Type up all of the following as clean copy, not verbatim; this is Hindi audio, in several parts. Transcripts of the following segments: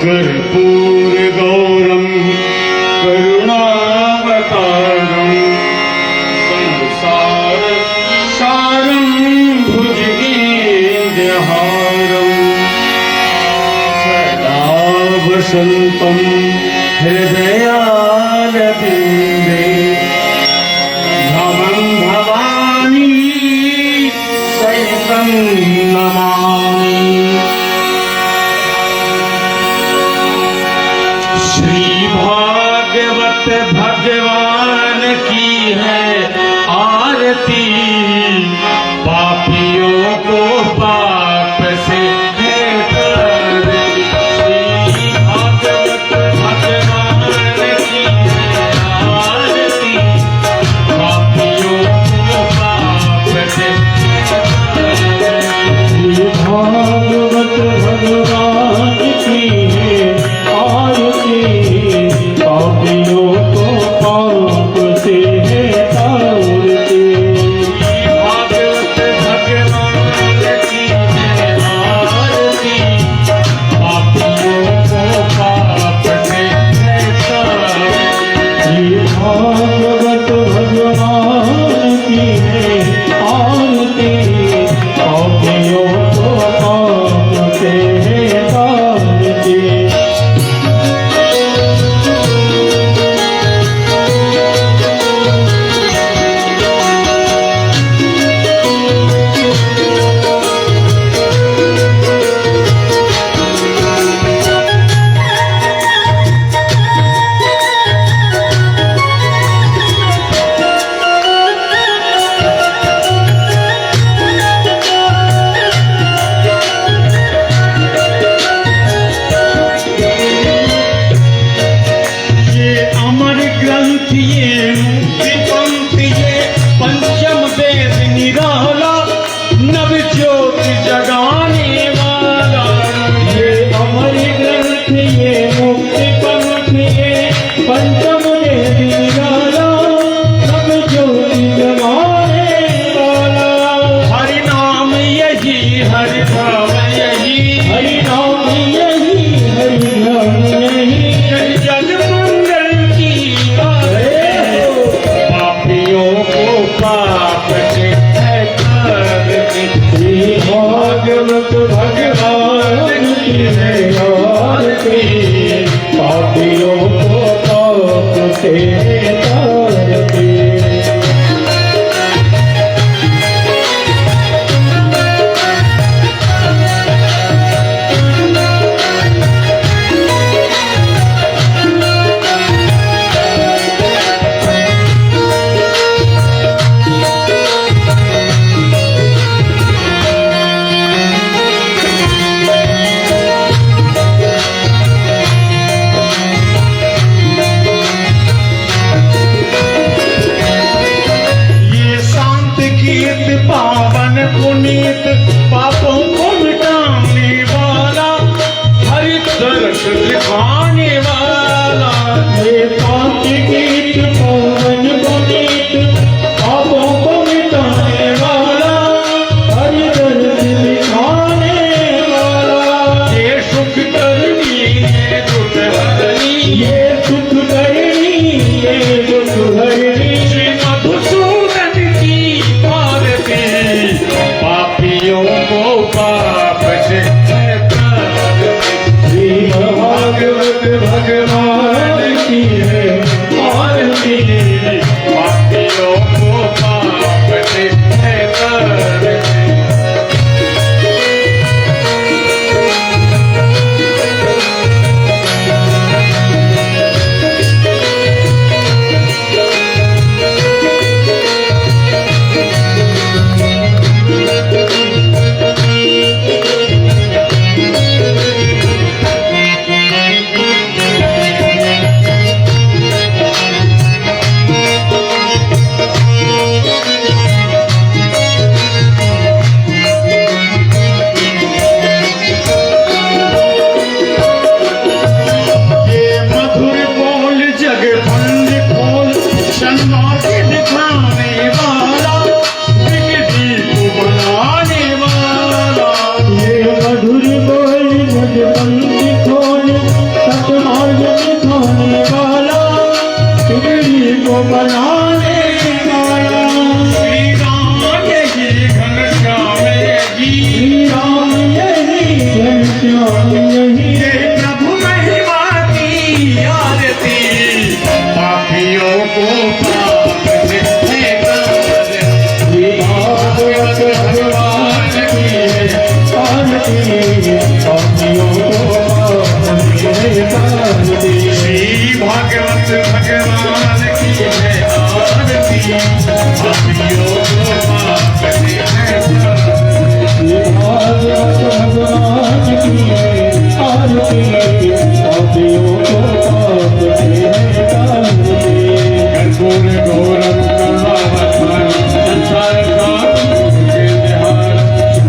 कर्पूरगौरं करुणावतारं संसारसारं भुजगेन्द्रहारं सदा वसन्तं हृदयारविन्दे भवं भवानी सहितं नमामि। श्री भागवत भगवान की है आरती, पापियों को पाप से है तारती। श्री भागवत भगवान की है आरती, पापियों को पाप से है तारती। श्री भागवत भगवान की है आरती, पापियों को पाप से है तारती। भागवत भगवान की है आरती, पापियों को पाप से है तारती। भागवत भगवान की है आरती, पापियों को पाप से है तारती। पापियों को पाप से तारती। पावन पुनीत पापों को मिटाने वाला, हरि दर्श दिखाने वाला। ये शांत गीत पावन पुनीत पापों को मिटाने वाला, हरि दर्श दिखाने वाला। ये सुख करनी ये दुख हरनी, ये सुख करनी ये दुख हरनी। श्री मधुसूदन की पापियों को पाप से है तारती। श्री भागवत भगवान की है आरती, पापियों को पाप से है तारती। भगवान की है आरती, पापियों को पाप से है ये भागवत भगवान की है आरती, पापियों को पाप से है कर्पूर गौरव करुणावतार संसार सागर के निहार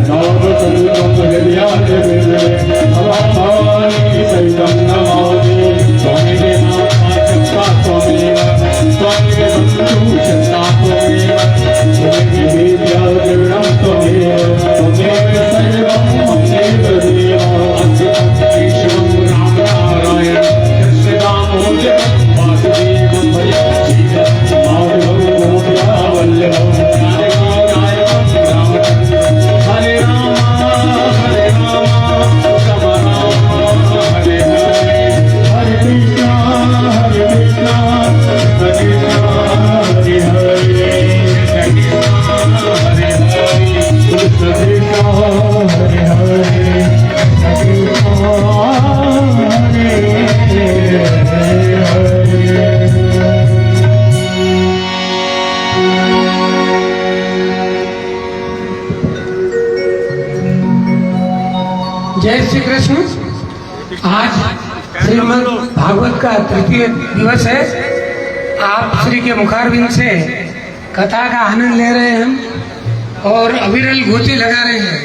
नव करुणा हृदयान विदे अवतारी सहितं नमामि स्वामी देवा स्वामी बंधु शता त्वमेव विद्या द्रविणं त्वमेव सर्वं ममेव देवा ईश्वरं राम नारायण कृष्ण दामोदर वासुदेवं माधवं गोपिका वल्लभं नारायणं रामचन्द्रं हरे राम राम हरे हरे हरे कृष्णा हरे कृष्णा कृष्ण हरे हरे हरे हरे कृष्ण हरे हरे जय श्री कृष्ण। आज श्रीमद् भागवत का तृतीय दिवस है। आप श्री के मुखारविंद से कथा का आनंद ले रहे हैं और अविरल गोते लगा रहे हैं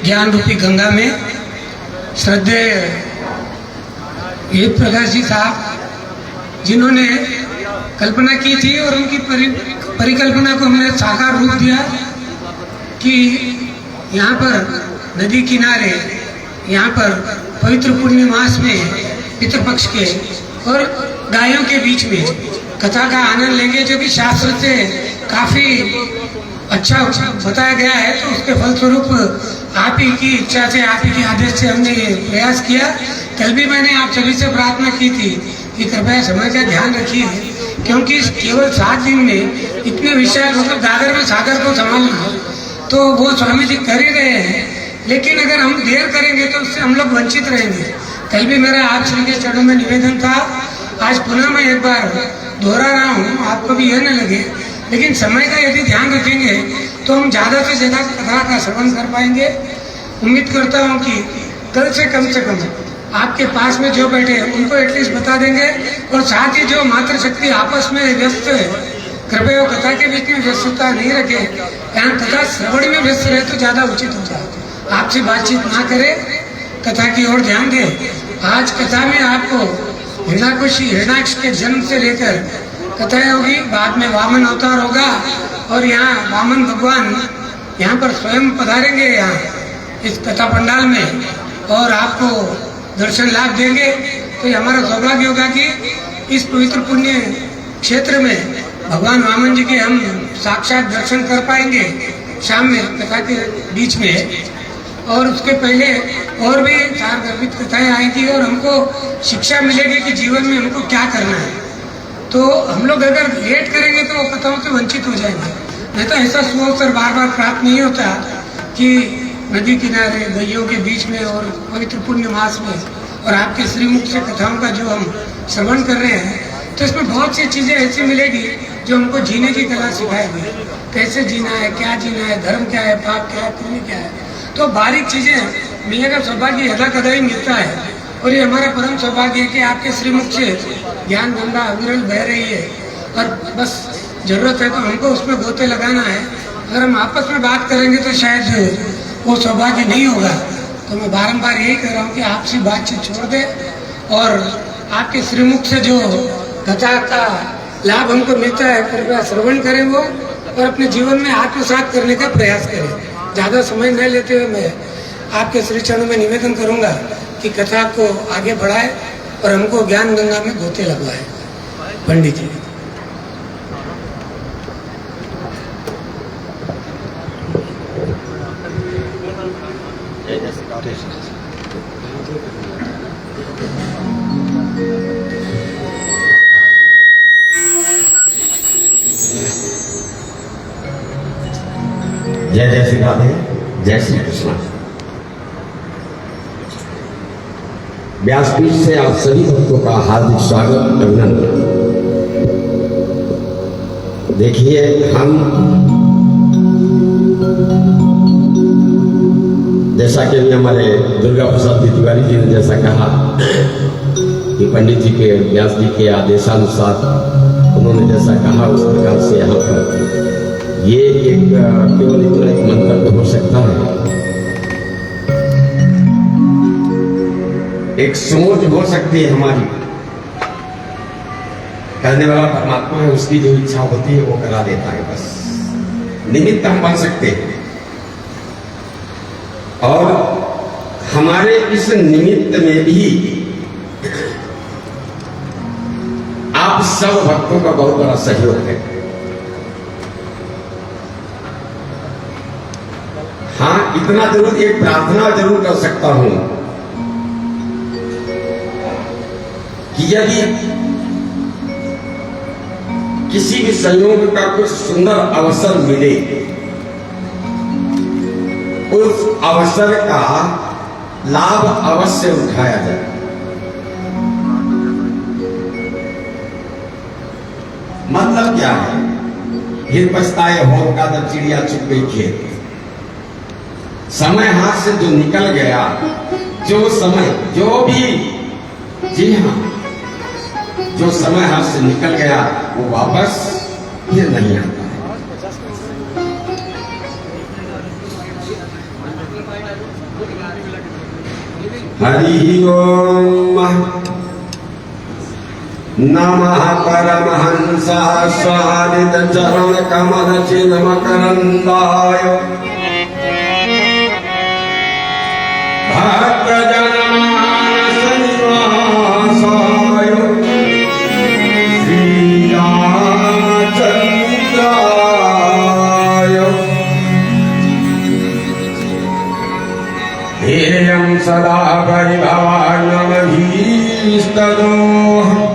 ज्ञान रूपी गंगा में। श्रद्धेय ये प्रकाश जी साहब जिन्होंने कल्पना की थी और उनकी परिकल्पना को हमने साकार रूप दिया कि यहाँ पर नदी किनारे, यहाँ पर पवित्र पूर्णिमास में पितृपक्ष के और गायों के बीच में कथा का आनंद लेंगे, जो कि शास्त्र से काफी अच्छा बताया गया है। तो उसके फलस्वरूप आप ही की इच्छा से, आप ही के आदेश से हमने ये प्रयास किया। कल भी मैंने आप सभी से प्रार्थना की थी कि कृपया समय का ध्यान रखिए, क्योंकि केवल 7 दिन में इतने विषय, मतलब गागर में सागर को संभालना तो वो स्वामी जी कर ही रहे हैं, लेकिन अगर हम देर करेंगे तो उससे हम लोग वंचित रहेंगे। कल भी मेरा आप श्री के चरणों में निवेदन था, आज पुनः मैं एक बार दोहरा रहा हूँ, आपको भी यह न लगे। लेकिन समय का यदि ध्यान रखेंगे तो हम ज़्यादा से ज़्यादा कथा का श्रवण कर पाएंगे। उम्मीद करता हूँ कि कल से कम आपके पास में जो बैठे हैं उनको एटलीस्ट बता देंगे, और साथ ही जो मातृशक्ति आपस में व्यस्त है, कृपया कथा के बीच में व्यस्तता नहीं रखे, यहाँ कथा श्रवण में व्यस्त रहे तो ज़्यादा उचित हो जाए। आपसे बातचीत ना करे, कथा की ओर ध्यान दे। आज कथा में आपको हिरण्याक्ष के जन्म से लेकर कथाएं होगी, बाद में वामन अवतार होगा और यहाँ वामन भगवान यहाँ पर स्वयं पधारेंगे यहाँ इस कथा पंडाल में और आपको दर्शन लाभ देंगे। तो ये हमारा सौभाग्य होगा कि इस पवित्र पुण्य क्षेत्र में भगवान वामन जी के हम साक्षात दर्शन कर पाएंगे शाम में कथा के बीच में। और उसके पहले और भी 4 गर्भित कथाएं आएंगी और हमको शिक्षा मिलेगी कि जीवन में हमको क्या करना है। तो हम लोग अगर लेट करेंगे तो वो कथाओं से वंचित हो जाएंगे। नहीं तो ऐसा सुअवसर बार बार प्राप्त नहीं होता कि नदी किनारे गैयों के बीच में और पवित्र पुण्य मास में और आपके श्रीमुख से कथाओं का जो हम श्रवण कर रहे हैं, तो इसमें बहुत सी चीज़ें ऐसी मिलेगी जो हमको जीने की कला सिखाएगी। कैसे जीना है, क्या जीना है, धर्म क्या है, पाप क्या है, पुण्य क्या है। तो बारीक चीज़ें मिलने का सौभाग्य यदा कदा ही मिलता है। और ये हमारा परम सौभाग्य है कि आपके श्रीमुख से ज्ञान गंगा अविरल बह रही है और बस जरूरत है तो हमको उसमें गोते लगाना है। अगर हम आपस में बात करेंगे तो शायद वो सौभाग्य नहीं होगा। तो मैं बारंबार यही कह रहा हूँ कि आपसी बातचीत छोड़ दे और आपके श्रीमुख से जो कथा का लाभ हमको मिलता है कृपया श्रवण करें वो और अपने जीवन में आत्मसात करने का प्रयास करें। ज़्यादा समय न लेते हुए मैं आपके श्री चरणों में निवेदन करूंगा कि कथा को आगे बढ़ाए और हमको ज्ञान गंगा में गोते लगवाए। पंडित जी। जय जय श्री राधे, जय श्री कृष्ण। व्यासपीठ से आप सभी भक्तों का हार्दिक स्वागत, अभिनंदन। देखिए, हम जैसा कि भी हमारे दुर्गा प्रसाद जी तिवारी जी ने जैसा कहा कि पंडित जी के व्यास जी के आदेशानुसार उन्होंने जैसा कहा उस प्रकार से यहाँ पर ये एक केवल इतना एक मंतव्य हो सकता है, एक सोच हो सकती है हमारी। करने वाला परमात्मा है, उसकी जो इच्छा होती है वो करा देता है। बस निमित्त हम बन सकते हैं और हमारे इस निमित्त में भी आप सब भक्तों का बहुत बड़ा सहयोग है। हाँ, इतना जरूर एक प्रार्थना जरूर कर सकता हूं कि यदि किसी भी संयोग का कुछ सुंदर अवसर मिले, उस अवसर का लाभ अवश्य उठाया जाए। मतलब क्या है? हिर पछताए हो का जब चिड़िया चुप गई खेत। समय हाथ से जो निकल गया, जो समय जो भी, जी हाँ, जो समय हाथ से निकल गया वो वापस फिर नहीं आता है। हरि ओम नमः परमहंसा स्वादित चरण कमल चिन्ह मकरंदाय भक्त जनमानस निवासाय हेयं सदा परिभवान्नमभीष्टदोहम्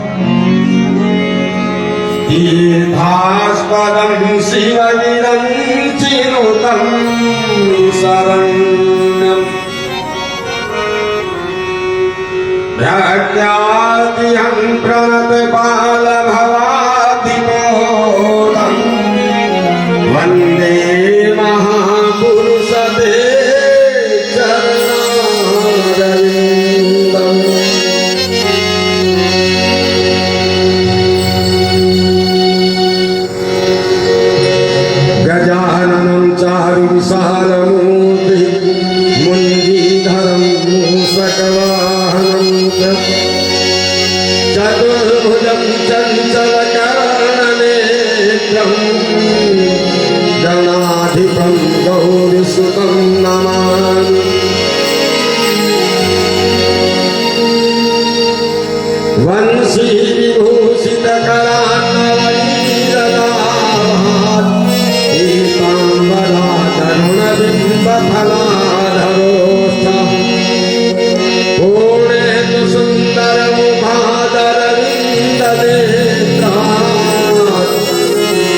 तीर्थास्पदं शिवविरञ्चिनुतं शरण्यम् भक्त्यादिहं प्रणतबालभवादिबोधम् वन्दे महापुरुषते गजाननं चारु विशालमूर्ति मुञ्जीधरं मूषकवाहनं चतुर्भुजं चञ्चलकर्णनेत्रं गणाधिपं गौरीसुतं नमामि। वंशी विभूषितकरान्नवनीरदाभात् पीताम्बरातरुणबिम्बफलाधरोष्ठः पूर्णेन्दु सुन्दरमुखादरविन्दनेत्रात्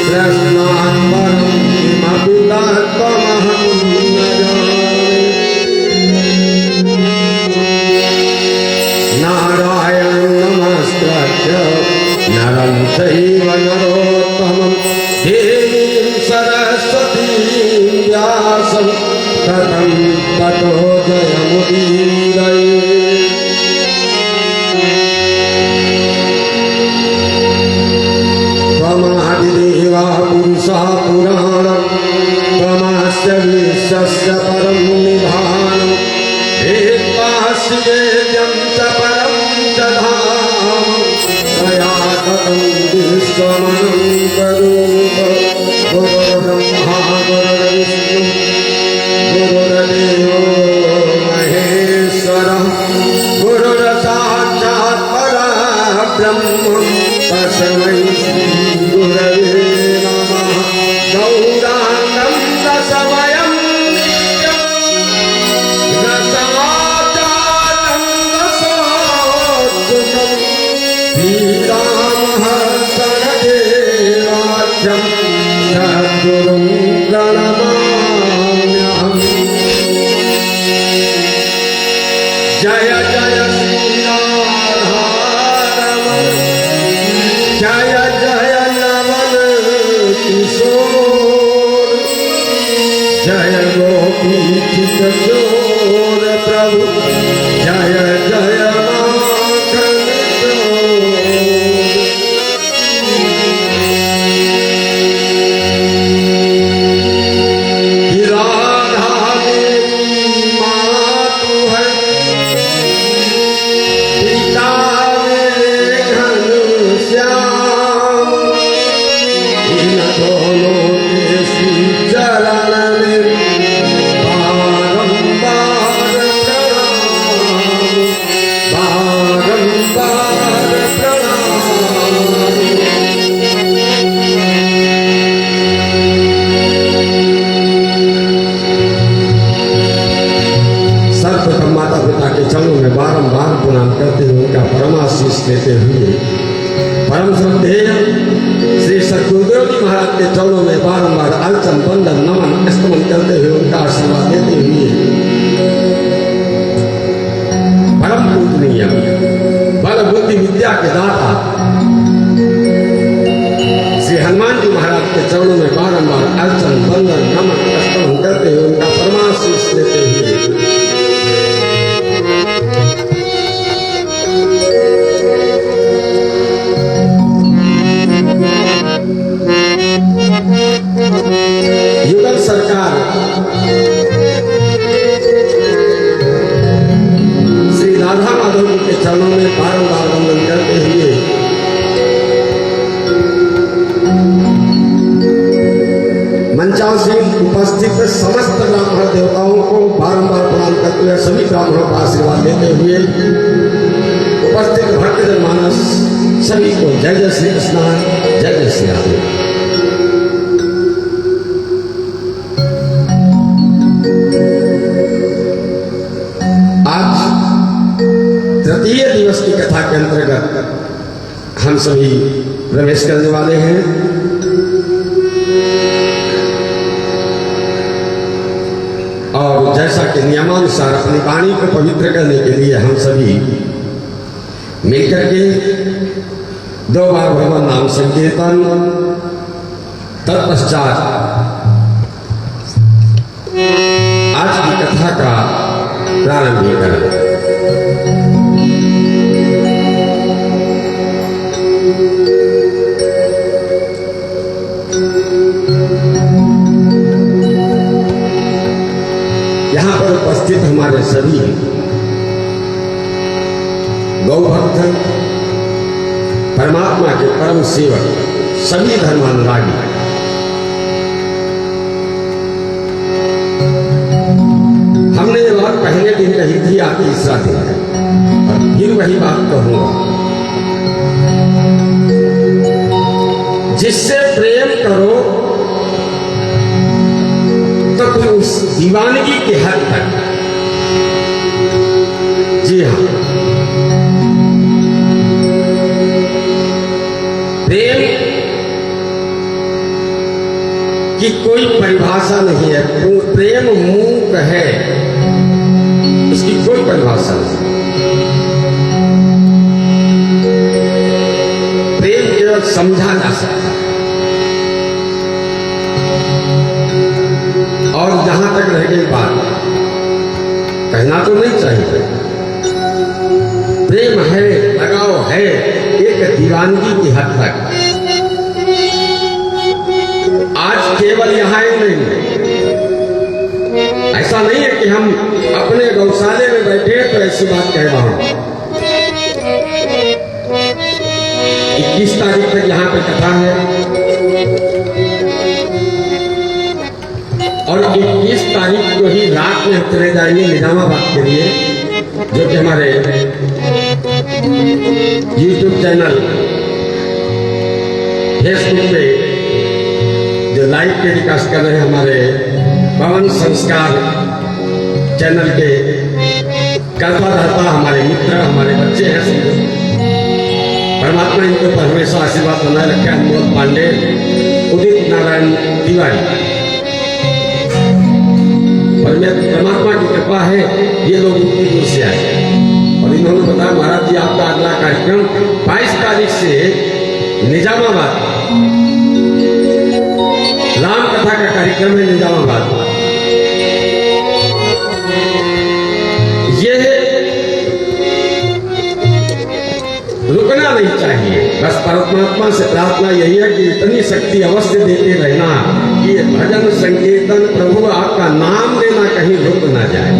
प्रश्नान् परं किमपि तत्त्वमहं न जाने। नारायणं नमस्कृत्य नरं चैव नरोत्तमं देवीं सरस्वतीं व्यासं ततं ततो जयमुदीरये। त्वमादिदेवा पुरुषः पुराणं त्वमस्य विश्वस्य परं निधानं वेत्तास्येयं च परं च धाम त्वया ततं विश्वमनन्तरूप गुरुर्ब्रह्मा गुरुर्विष्णु गुरुर्देवो महेश्वरः गुरुर्साक्षात् परब्रह्म तस्मै श्रीगुरवे नमः। गौराङ्गं रसमयं नित्यं रसमाचारं रसोत्सुकं श्रीरामहर्षणदेवाख्यं सद्गुरुं प्रणमाम्यहम्। जय जय श्रीराधारमण जय जय नमन परमाशीष लेते हुए परम श्रद्धेय श्री सतगुरुदेव जी महाराज के चरणों में बारंबार अर्चन वंदन नमन स्तमन करते हुए उनका आशीर्वाद लेते हुए परम पूजनीय बल बुद्धि विद्या के दाता श्री हनुमान जी महाराज के चरणों में बारंबार अर्चन वंदन नमन स्तमन करते हुए उनका परमाशीष लेते हुए युगल सरकार श्री राधा माधव जी के चरणों में बारंबार वंदन करते हुए मंचासीन उपस्थित समस्त ब्राह्मण देवताओं को बारंबार प्रणाम करते हुए सभी ब्राह्मणों का आशीर्वाद लेते हुए उपस्थित भक्तजन मानस सभी को जय जय श्री कृष्ण, जय जय श्री राधे। तृतीय दिवस की कथा के अंतर्गत हम सभी प्रवेश करने वाले हैं। और जैसा कि नियमानुसार अपनी वाणी को पवित्र करने के लिए हम सभी मिलकर के 2 बार भगवान नाम संकीर्तन तत्पश्चात आज की कथा का प्रारंभ करें। यहाँ पर उपस्थित हमारे सभी गौ भक्त, परमात्मा के परम सेवक, सभी धर्मानुरागी हमने ये बात पहले दिन कही थी, आज तीसरा दिन है और फिर वही बात कहूंगा। जिससे प्रेम करो तो फिर उस दीवानगी के हद तक, जी हाँ, प्रेम की कोई परिभाषा नहीं है। प्रेम मूक है, उसकी कोई परिभाषा नहीं। प्रेम केवल समझा जा सकता है। और जहां तक रह गई बात, कहना तो नहीं चाहिए, प्रेम है, लगाव है, एक दीवानगी की हद तक। आज केवल यहाँ ही नहीं, ऐसा नहीं है कि हम अपने गौशाले में बैठे तो ऐसी बात कह रहा हूं। 21 तारीख तक यहाँ पे कथा है और 21 तारीख को ही रात में हम चले जाएंगे निजामाबाद के लिए, जो कि हमारे YouTube चैनल फेसबुक पे जो लाइव टेलीकास्ट कर रहे हैं, हमारे पवन संस्कार चैनल के करता रहता हमारे मित्र, हमारे बच्चे हैं। परमात्मा इनके ऊपर हमेशा आशीर्वाद बनाए रखे। अनमोल पांडे, उदित नारायण तिवारी, परमात्मा की कृपा है ये लोग इतनी दूर से आए और इन्होंने बताया महाराज जी आपका अगला कार्यक्रम 22 तारीख से निजामाबाद राम कथा का कार्यक्रम है निजामाबाद। ये रुकना नहीं चाहिए। बस परमात्मा से प्रार्थना यही है कि इतनी शक्ति अवश्य देते रहना कि भजन संकीर्तन प्रभु आपका नाम लेना कहीं रुक ना जाए।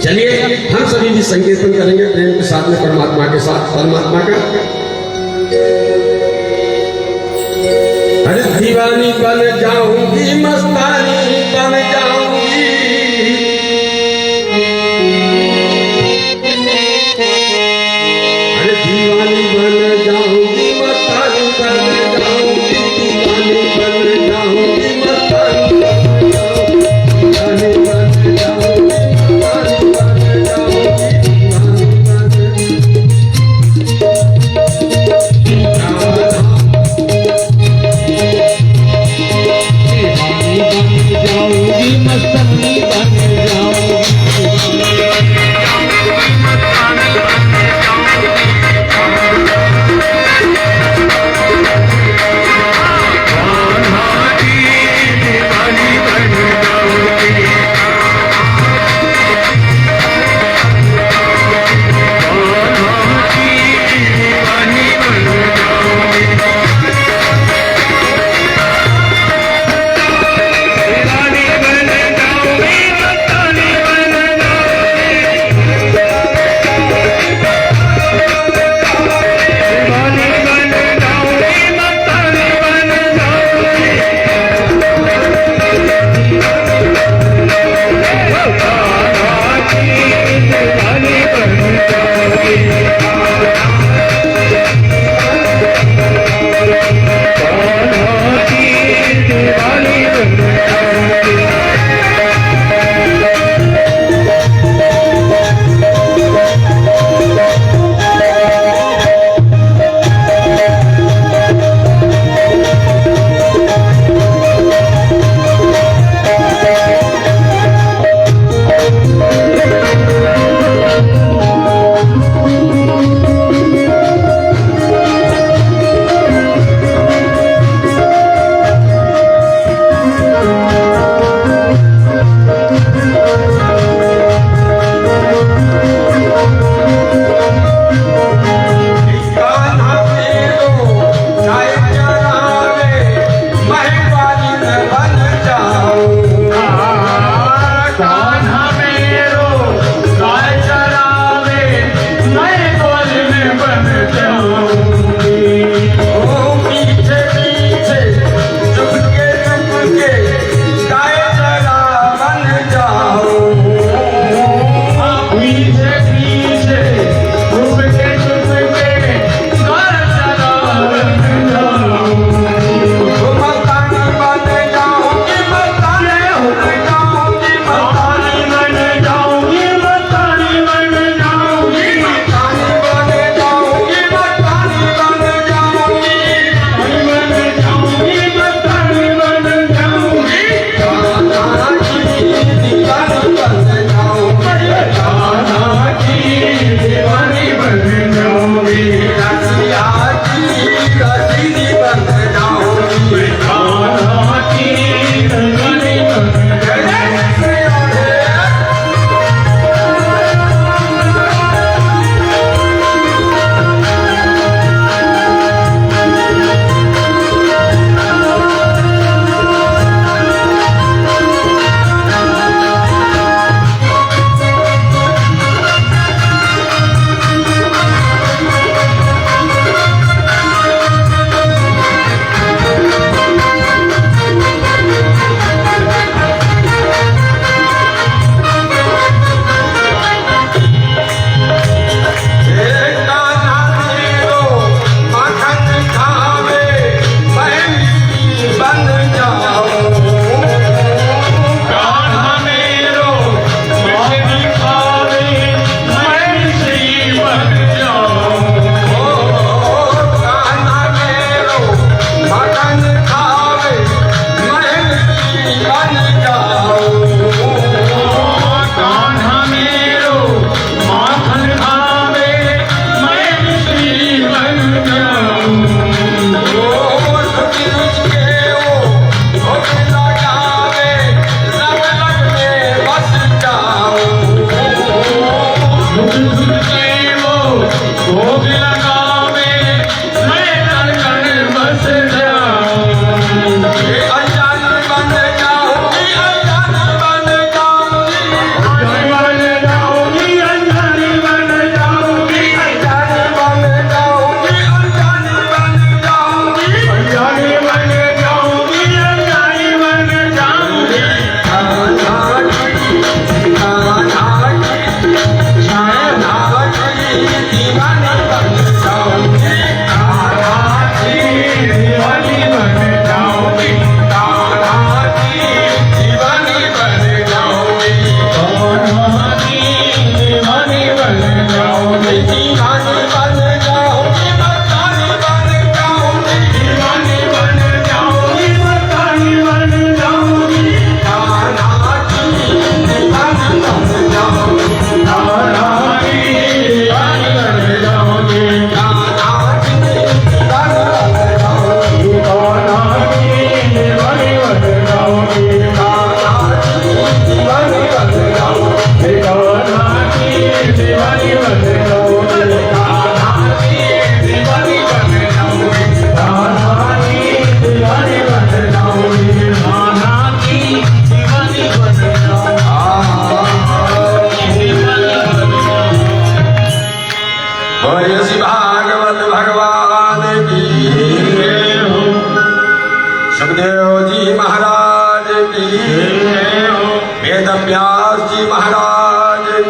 चलिए हम सभी भी संकीर्तन करेंगे प्रेम के साथ में, परमात्मा के साथ, परमात्मा का। अरे दीवानी बन जाऊंगी, मस्तानी बन जाऊंगी, अरे दीवानी बन जाऊंगी, मस्तानी बन जाऊंगी, दीवानी बन जाऊंगी, मस्तानी बन जाऊंगी, दीवानी बन जाऊंगी, मस्तानी बन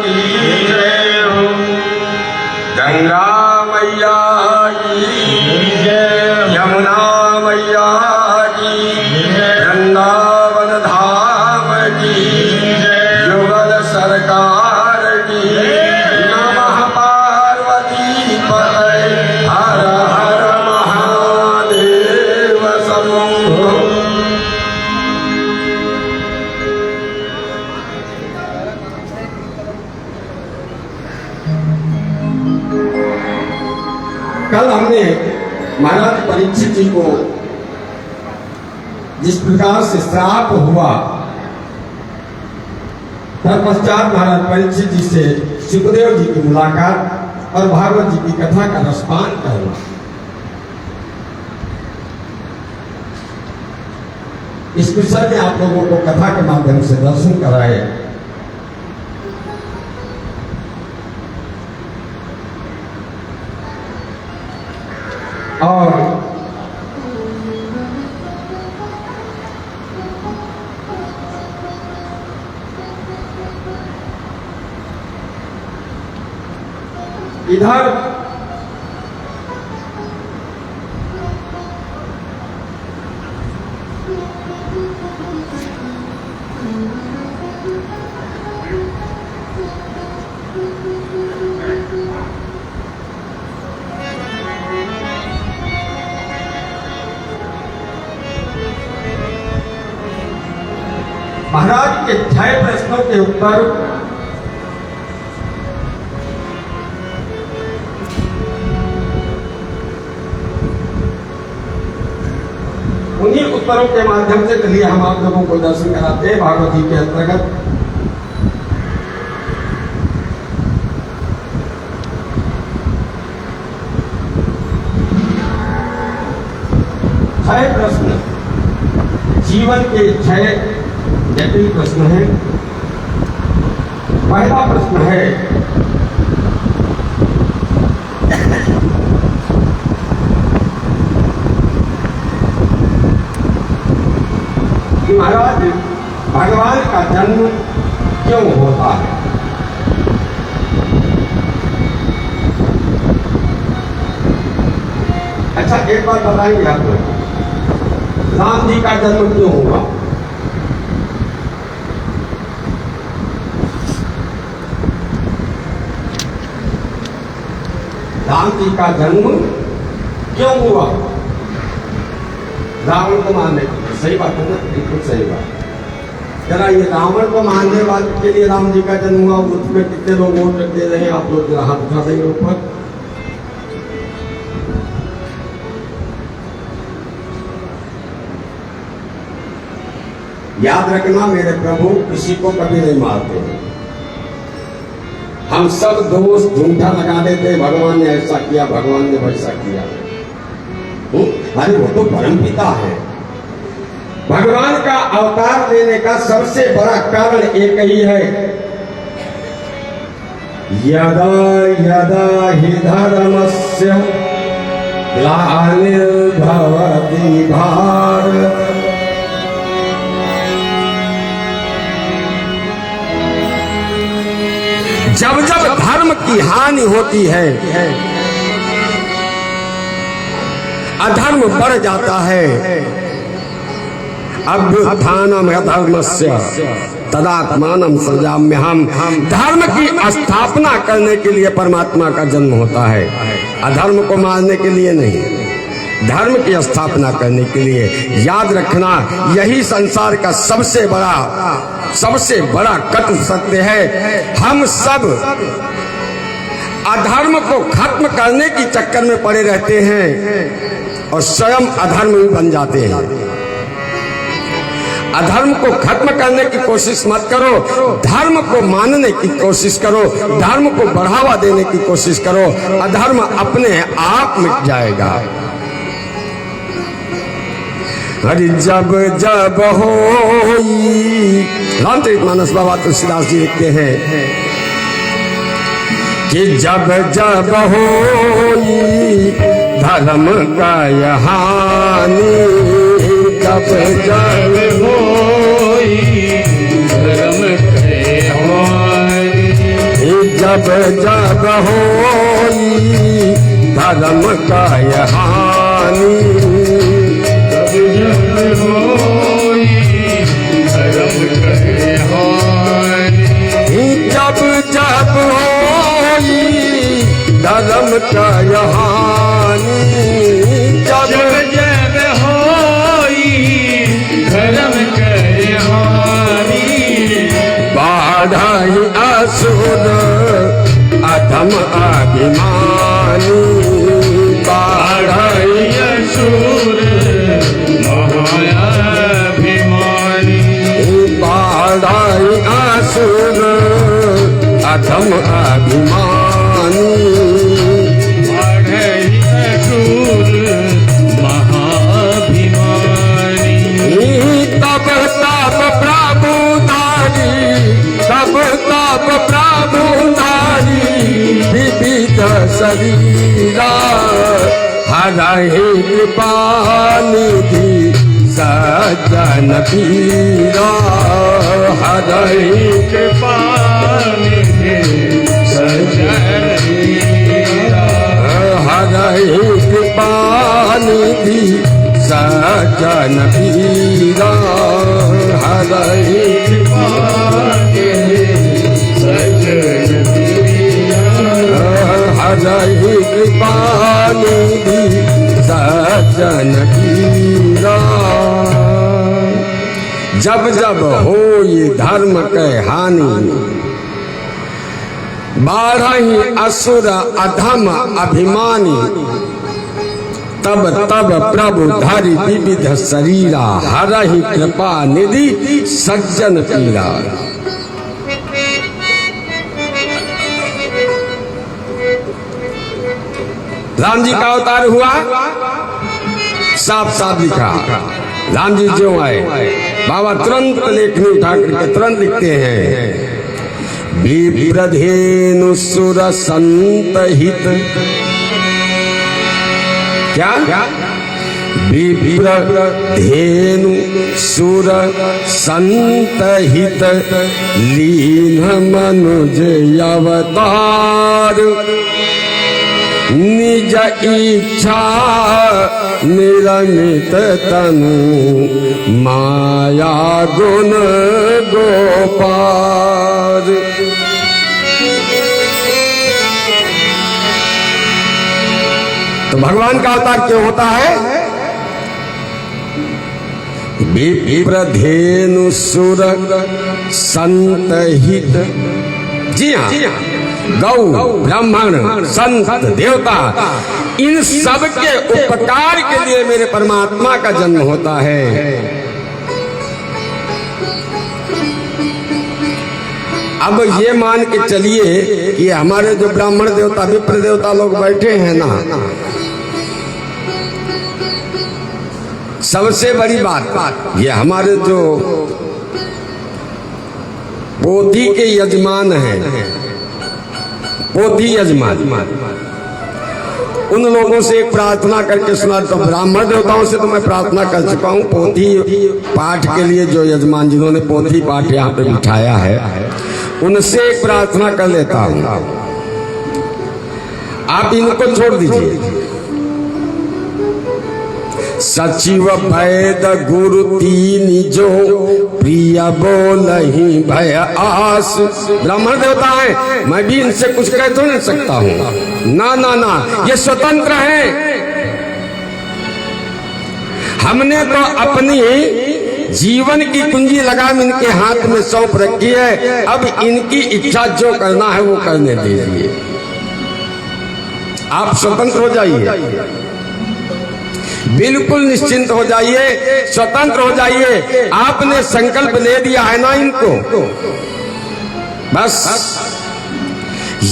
की जय हो, गंगा मैया की जय, यमुना मैया की जय, वृंदावन धाम की जय, युगल सरकार की नमः पार्वती पतये हर हर महादेव शंभो। कल हमने महाराज परीक्षित जी को जिस प्रकार से श्राप हुआ, तत्पश्चात महाराज परीक्षित जी से सुखदेव जी की मुलाकात और भागवत जी की कथा का रसपान करना, इस विषय में आप लोगों को कथा के माध्यम से दर्शन कराए। और इधर महाराज के 6 प्रश्नों के उत्तर उन्हीं उत्तरों के माध्यम से चलिए हम आप लोगों को दर्शन कराते हैं भागवत जी के अंतर्गत। छह प्रश्न जीवन के 6 जटिल प्रश्न है। पहला प्रश्न है, महाराज भगवान का जन्म क्यों होता है? अच्छा एक बात बताएंगे आप लोग, राम जी का जन्म क्यों हुआ? राम जी का जन्म क्यों हुआ? रावण को मारने के लिए। सही बात है ना, बिल्कुल सही बात। जरा ये रावण को मारने वाले के लिए राम जी का जन्म हुआ, उसमें कितने लोग वोट दे रहे हैं आप लोग जरा हाथ उठा देंगे ऊपर। याद रखना मेरे प्रभु किसी को कभी नहीं मारते हैं। हम सब दोष झूठा लगा देते, भगवान ने ऐसा किया, भगवान ने वैसा किया। अरे वो तो परमपिता है। भगवान का अवतार लेने का सबसे बड़ा कारण एक ही है, यदा यदा हि धर्मस्य ग्लानिर्भवति भारत। जब जब धर्म की हानि होती है, अधर्म बढ़ जाता है, अभ्युत्थानम् अधर्मस्य तदात्मानं सृजाम्यहम्। धर्म की स्थापना करने के लिए परमात्मा का जन्म होता है, अधर्म को मारने के लिए नहीं, धर्म की स्थापना करने के लिए। याद रखना यही संसार का सबसे बड़ा कटु सत्य है। हम सब अधर्म को खत्म करने की चक्कर में पड़े रहते हैं और स्वयं अधर्म भी बन जाते हैं। अधर्म को खत्म करने की कोशिश मत करो, धर्म को मानने की कोशिश करो, धर्म को बढ़ावा देने की कोशिश करो, अधर्म अपने आप मिट जाएगा। हरि जब जब होई, रामचरितमानस बाबा तुलसीदास जी लिखते हैं कि जब जब होई धर्म का हानि, जब जब होई धर्म के हानि, जब जब होई धर्म का यह हानि, जब जब होई धर्म करे हानि, जब जब होई धर्म का यह हानि, जब जब होई धर्म करे हानि, बाढ़ई असुर अधम अभिमानी, बाढ़ई असुर महाभिमानी, बाढ़ई असुर अधम अभिमानी, बाढ़ई असुर महाभिमानी, तब तब प्रभुधारी, तब तब प्रभुधारी विविध शरीरा, हरहि कृपा निधि सज्जन पीरा, हरहि कृपा निधि सज्जन पीरा, हरहि कृपा निधि सज्जन पीरा, हरहि कृपा निधि सज्जन पीरा, हरहि कृपा निधि सज्जन पीरा। जब जब हो ये धर्म के हानि, बाढ़हि असुर अधम अभिमानी, तब तब प्रभु धरि विविध शरीरा, हरहि कृपा निधि सज्जन पीरा। राम जी का अवतार हुआ, साफ साफ लिखा। राम जी जो आए, बाबा तुरंत लेखनी उठा करके तुरंत लिखते हैं, विप्रधेनु सुर संत हित, क्या विप्रधेनु सुर संत हित, लीन मनुज अवतार, निज इच्छा निरमित तनु, माया गुण गोपाल। तो भगवान का अवतार क्यों होता है? विप्रधेनु सुर संत हित, जी हाँ, गौ ब्राह्मण संत देवता, इन सब के उपकार के लिए मेरे परमात्मा का जन्म होता है। अब ये मान के चलिए कि हमारे जो ब्राह्मण देवता विप्र देवता लोग बैठे हैं ना, सबसे बड़ी बात ये हमारे जो पोथी के यजमान हैं, पोथी यजमान, उन लोगों से एक प्रार्थना करके सुना। तो ब्राह्मण देवताओं से तो मैं प्रार्थना कर चुका हूँ, पोथी पाठ के लिए जो यजमान जिन्होंने पोथी पाठ यहाँ पे बिठाया है, उनसे एक प्रार्थना कर लेता हूँ। आप इनको छोड़ दीजिए। सचिव वैद गुरु तीन जो प्रिय बोलहि भय आस। ब्राह्मण देवता है, मैं भी इनसे कुछ कह तो नहीं सकता हूँ। ना ना ना, ये स्वतंत्र हैं। हमने तो अपनी जीवन की कुंजी लगाम इनके हाथ में सौंप रखी है। अब इनकी इच्छा जो करना है वो करने दीजिए। आप स्वतंत्र हो जाइए, बिल्कुल निश्चिंत हो जाइए, स्वतंत्र हो जाइए। आपने संकल्प ले दिया है ना इनको, बस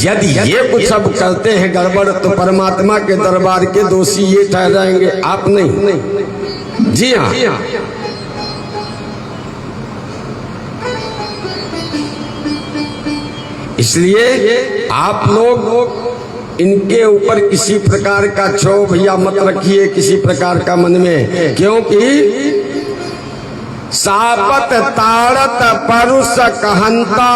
यदि ये कुछ अब करते हैं गड़बड़ तो परमात्मा के दरबार के दोषी ये ठहराएंगे, आप नहीं। जी हाँ, इसलिए आप लोग इनके ऊपर किसी प्रकार का क्षोभ या मत रखिए किसी प्रकार का मन में, क्योंकि सापत ताड़त परुष कहंता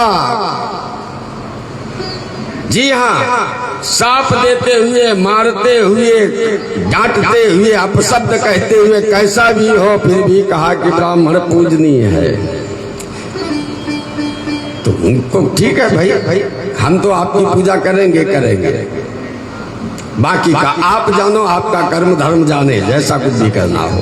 जी हाँ, साप देते हुए, मारते हुए, डांटते हुए, अपशब्द कहते हुए, कैसा भी हो, फिर भी कहा कि ब्राह्मण पूजनीय है। तो उनको ठीक है भाई, हम तो आपकी पूजा करेंगे। बाकी का आप जानो, आपका कर्म धर्म जाने, जैसा कुछ भी करना हो।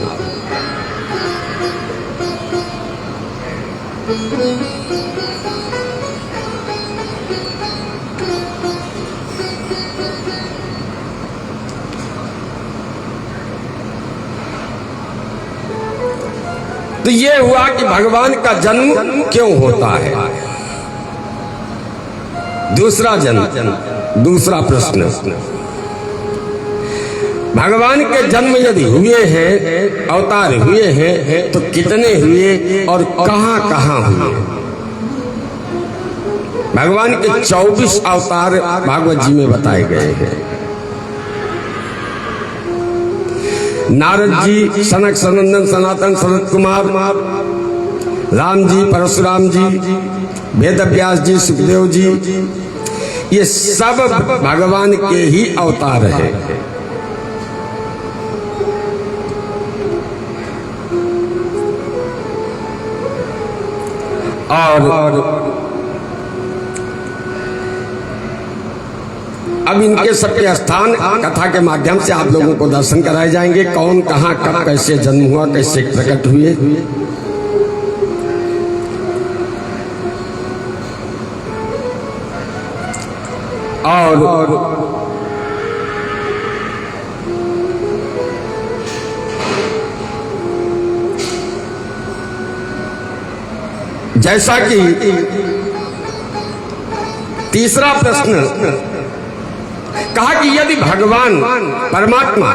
तो ये हुआ कि भगवान का जन्म क्यों होता है। दूसरा दूसरा प्रश्न, भगवान के जन्म यदि हुए हैं, अवतार हुए हैं, तो कितने हुए और कहां कहां हुए। भगवान के 24 अवतार भागवत जी में बताए गए हैं। नारद जी, सनक सनंदन सनातन सनत कुमार, राम जी, परशुराम जी, वेद व्यास जी, सुखदेव जी, ये सब भगवान के ही अवतार हैं। और अब इनके सबके स्थान कथा के माध्यम से आप लोगों को दर्शन कराए जाएंगे। कौन कहां कब कैसे जन्म हुआ, कैसे प्रकट हुए। और जैसा कि तीसरा प्रश्न कहा कि यदि भगवान परमात्मा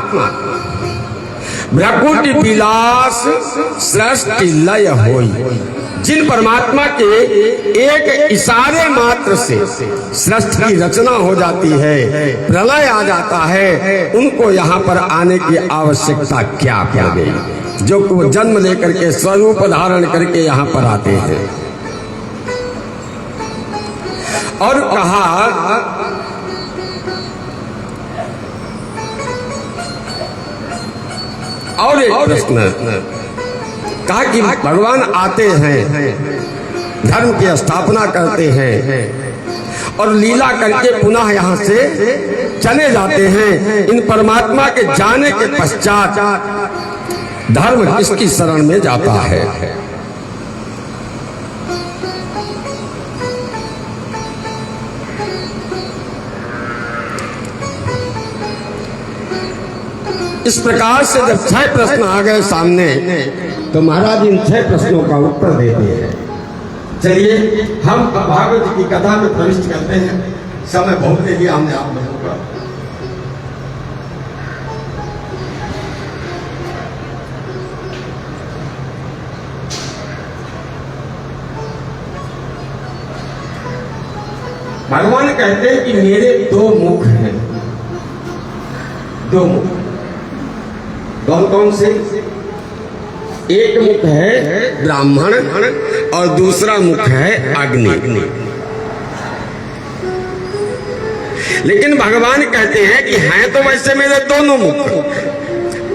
भ्रकुटी विलास सृष्टि लय होई, जिन परमात्मा के एक इशारे मात्र से सृष्टि की रचना हो जाती है, प्रलय आ जाता है, उनको यहाँ पर आने की आवश्यकता क्या पड़ गई, जो वो जन्म लेकर के स्वरूप धारण करके यहाँ पर आते हैं। और कहा और एक प्रश्न कहा कि भगवान आते हैं, धर्म की स्थापना करते हैं और लीला करके पुनः यहाँ से चले जाते हैं। इन परमात्मा के जाने के पश्चात धर्म किसकी शरण में जाता है। इस प्रकार से जब 6 प्रश्न आ गए सामने, तो महाराज इन 6 प्रश्नों का उत्तर देते हैं। चलिए हम भागवत जी की कथा में प्रविष्ट करते हैं। समय बहुत ले लिया हमने आप लोगों का। भगवान कहते हैं कि मेरे 2 मुख हैं। 2 मुख कौन कौन से? एक मुख है ब्राह्मण और दूसरा मुख है अग्नि। लेकिन भगवान कहते हैं कि हैं तो वैसे मेरे दोनों मुख,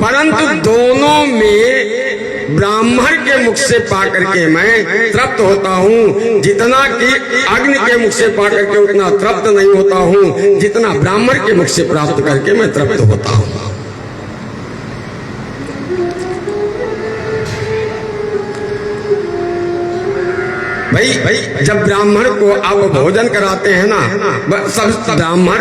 परंतु दोनों में ब्राह्मण के मुख से पाकर के मैं तृप्त होता हूँ, जितना कि अग्नि के मुख से पाकर के उतना तृप्त नहीं होता हूँ, जितना ब्राह्मण के मुख से प्राप्त करके मैं तृप्त होता हूँ। भाई जब ब्राह्मण को आप भोजन कराते हैं ना, सब ब्राह्मण,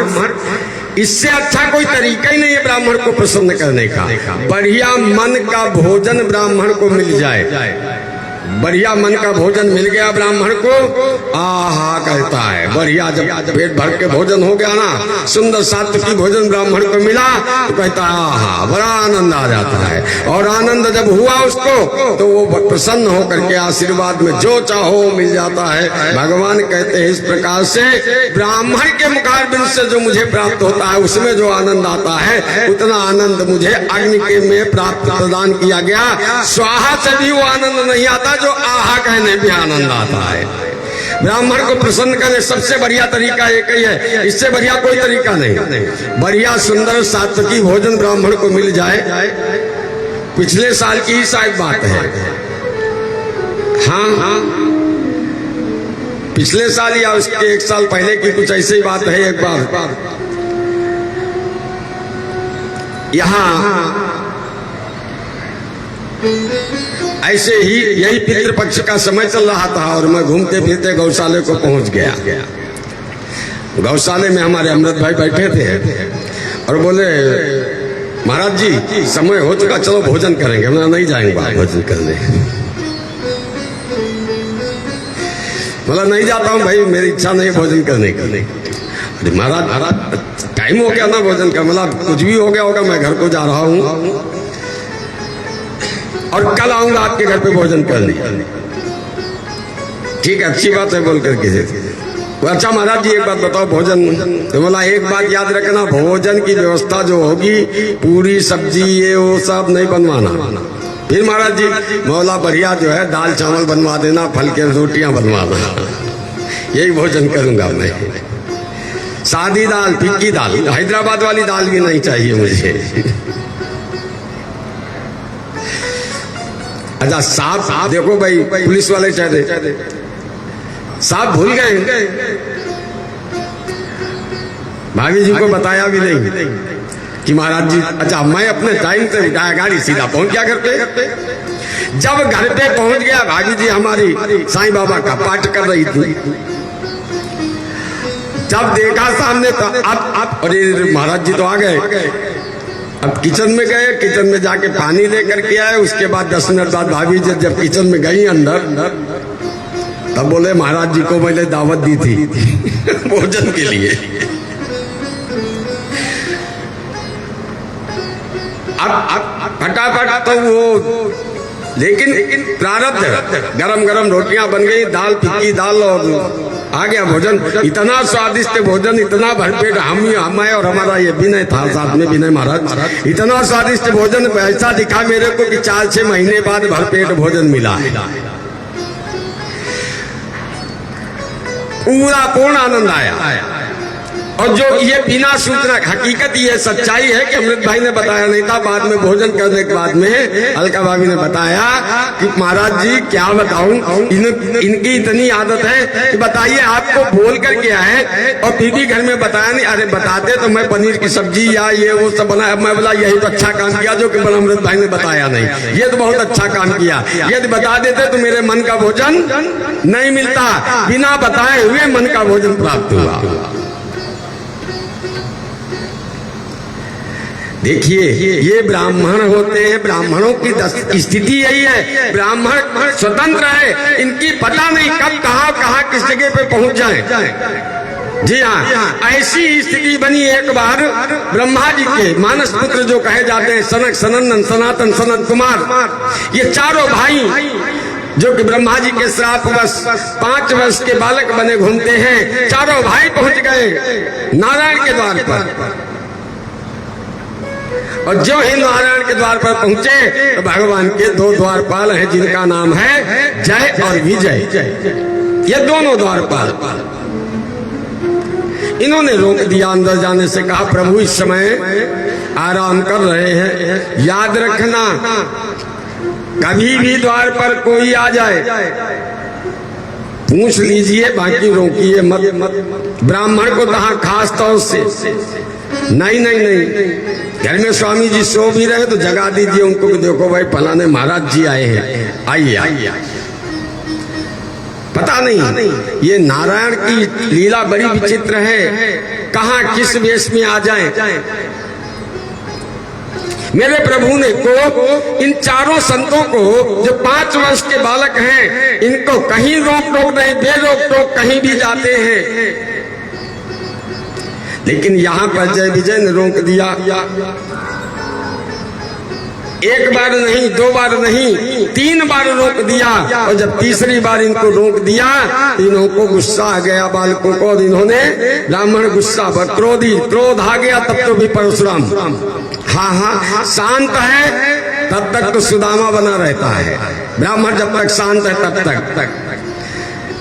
इससे अच्छा कोई तरीका ही नहीं है ब्राह्मण को प्रसन्न करने का। बढ़िया मन का भोजन ब्राह्मण को मिल जाए, बढ़िया मन का भोजन मिल गया ब्राह्मण को, आहा कहता है। बढ़िया जब पेट भर के भोजन हो गया ना, सुंदर सात्विक भोजन ब्राह्मण को मिला, तो कहता है आहा, बड़ा आनंद आ जाता है। और आनंद जब हुआ उसको, तो वो प्रसन्न होकर के आशीर्वाद में जो चाहो मिल जाता है। भगवान कहते हैं इस प्रकार से ब्राह्मण के मुखारबिंद से जो मुझे प्राप्त होता है, उसमें जो आनंद आता है, उतना आनंद मुझे अग्नि के में प्राप्त प्रदान किया गया। स्वाहा से भी वो आनंद नहीं आता जो आहा कहने भी आनंद आता है। ब्राह्मण को प्रसन्न करने सबसे बढ़िया तरीका एक ही है, इससे बढ़िया कोई तरीका नहीं। बढ़िया सुंदर सात्विकी भोजन ब्राह्मण को मिल जाए। पिछले साल की ही शायद बात है, हाँ पिछले साल या उसके एक साल पहले की कुछ ऐसी बात है। एक बार यहाँ ऐसे ही यही पितृपक्ष का समय चल रहा था और मैं घूमते फिरते गौशाले को पहुंच गया। गौशाले में हमारे अमृत भाई बैठे थे और बोले महाराज जी समय हो चुका, चलो भोजन करेंगे। मैं नहीं जाएंगे भोजन करने, बोला नहीं जाता हूँ भाई, मेरी इच्छा नहीं भोजन करने की। अरे महाराज टाइम हो गया ना भोजन का, मतलब कुछ भी हो गया होगा, मैं घर को जा रहा हूँ और कल आऊंगा आपके घर पे भोजन करने। ठीक है, अच्छी बात है बोल करके। अच्छा महाराज जी एक बात बताओ भोजन, तो बोला एक बात याद रखना, भोजन की व्यवस्था जो होगी पूरी सब्जी ये वो सब नहीं बनवाना। फिर महाराज जी मौला बढ़िया जो है दाल चावल बनवा देना, फल के रोटियां बनवाना, यही भोजन करूंगा मैं। सादी दाल, फिक्की दाल, हैदराबाद वाली दाल भी नहीं चाहिए मुझे। अच्छा साहब देखो भाई, पुलिस वाले चाहते साहब भूल गए, भाभी जी को बताया भी नहीं कि महाराज जी। अच्छा मैं अपने टाइम से उठाया गाड़ी, सीधा पहुंच गया घर पे। जब घर पे पहुंच गया, भाभी जी हमारी साईं बाबा का पाठ कर रही थी। जब देखा सामने तो अब अरे महाराज जी तो आ गए। अब किचन में गए, किचन में जाके पानी लेकर के आए। उसके बाद 10 मिनट बाद भाभी जी जब किचन में गई अंदर, तब बोले महाराज जी को मैंने दावत दी थी भोजन के लिए। अब फटाफट तो वो, लेकिन प्रारब्ध, गरम गरम रोटियां बन गई, दाल फिक्की दाल और आ गया भोजन। इतना स्वादिष्ट भोजन, इतना भरपेट, हमें और हमारा ये विनय था साथ में, विनय महाराज, इतना स्वादिष्ट भोजन ऐसा दिखा मेरे को कि 4-6 महीने बाद भरपेट भोजन मिला है। पूरा पूर्ण आनंद आया। और जो ये बिना सूचना, हकीकत ये सच्चाई है कि अमृत भाई ने बताया नहीं था, बाद में भोजन करने के बाद में अलका भाभी ने बताया कि महाराज जी क्या बताऊं, इनकी इतनी आदत है कि बताइए आपको बोल करके आए और फिर भी घर में बताया नहीं। अरे बताते तो मैं पनीर की सब्जी या ये वो सब बनाया। मैं बोला यही तो अच्छा काम किया जो कि अमृत भाई ने बताया नहीं, ये तो बहुत अच्छा काम किया। यदि बता देते तो मेरे मन का भोजन नहीं मिलता, बिना बताए हुए मन का भोजन प्राप्त हुआ। देखिए ये ब्राह्मण होते हैं, ब्राह्मणों की स्थिति यही है। ब्राह्मण स्वतंत्र है, इनकी पता नहीं कब कहाँ किस जगह पे पहुंच जाए। जी हाँ, ऐसी स्थिति बनी एक बार ब्रह्मा जी के मानस पुत्र जो कहे जाते हैं, सनक, सनंदन, सनातन, सनत कुमार, ये चारों भाई जो कि ब्रह्मा जी के श्राप बस 5 वर्ष के बालक बने घूमते हैं, चारों भाई पहुंच गए नारायण के द्वार पर। और जो ही नारायण के द्वार पर पहुंचे तो भगवान के 2 द्वारपाल हैं जिनका नाम है जय और विजय। ये दोनों द्वारपाल, इन्होंने रोक दिया अंदर जाने से, कहा प्रभु इस समय आराम कर रहे हैं, याद रखना कभी भी द्वार पर कोई आ जाए पूछ लीजिए, बाकी रोकिए मत। ब्राह्मण को कहा खास तौर से नहीं, घर में स्वामी जी सो भी रहे तो जगा दीजिए उनको कि देखो भाई फलाने महाराज जी आए हैं, आइए। पता नहीं ये नारायण की लीला बड़ी विचित्र है, कहाँ किस वेश में आ जाए। मेरे प्रभु ने को इन चारों संतों को जो 5 वर्ष के बालक हैं, इनको कहीं रोक टोक नहीं, बेरोक टोक कहीं भी जाते हैं। लेकिन यहाँ पर जय विजय ने रोक दिया। एक बार नहीं, 2 बार नहीं, 3 बार रोक दिया। और जब तीसरी बार इनको रोक दिया तो इनको गुस्सा आ गया बालकों को, और इन्होंने ब्राह्मण गुस्सा पर क्रोध आ गया। तब तो भी परशुराम हाँ शांत है तब तक तो सुदामा बना रहता है, ब्राह्मण जब तक शांत है तब तक।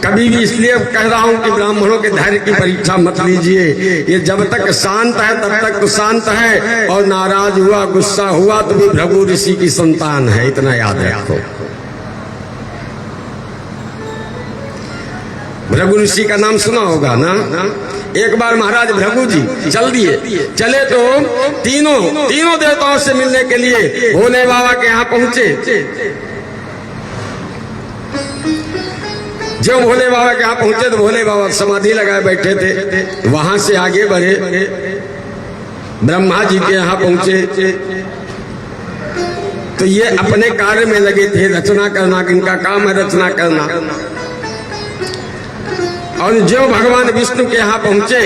कभी भी इसलिए कह रहा हूं कि ब्राह्मणों के धैर्य की परीक्षा मत लीजिए। ये जब तक शांत है तब तक तो शांत है, और नाराज हुआ, गुस्सा हुआ तो भी भृगु ऋषि की संतान है, इतना याद रखो। भृगु ऋषि का नाम सुना होगा ना। एक बार महाराज भृगु जी चल दिए, चले तो तीनों देवताओं से मिलने के लिए भोले बाबा के यहाँ पहुंचे। जो भोले बाबा के यहाँ पहुंचे तो भोले बाबा समाधि लगाए बैठे थे। वहां से आगे बढ़े, ब्रह्मा जी के यहाँ पहुंचे तो ये अपने कार्य में लगे थे, रचना करना, इनका काम है रचना करना। और जो भगवान विष्णु के यहाँ पहुंचे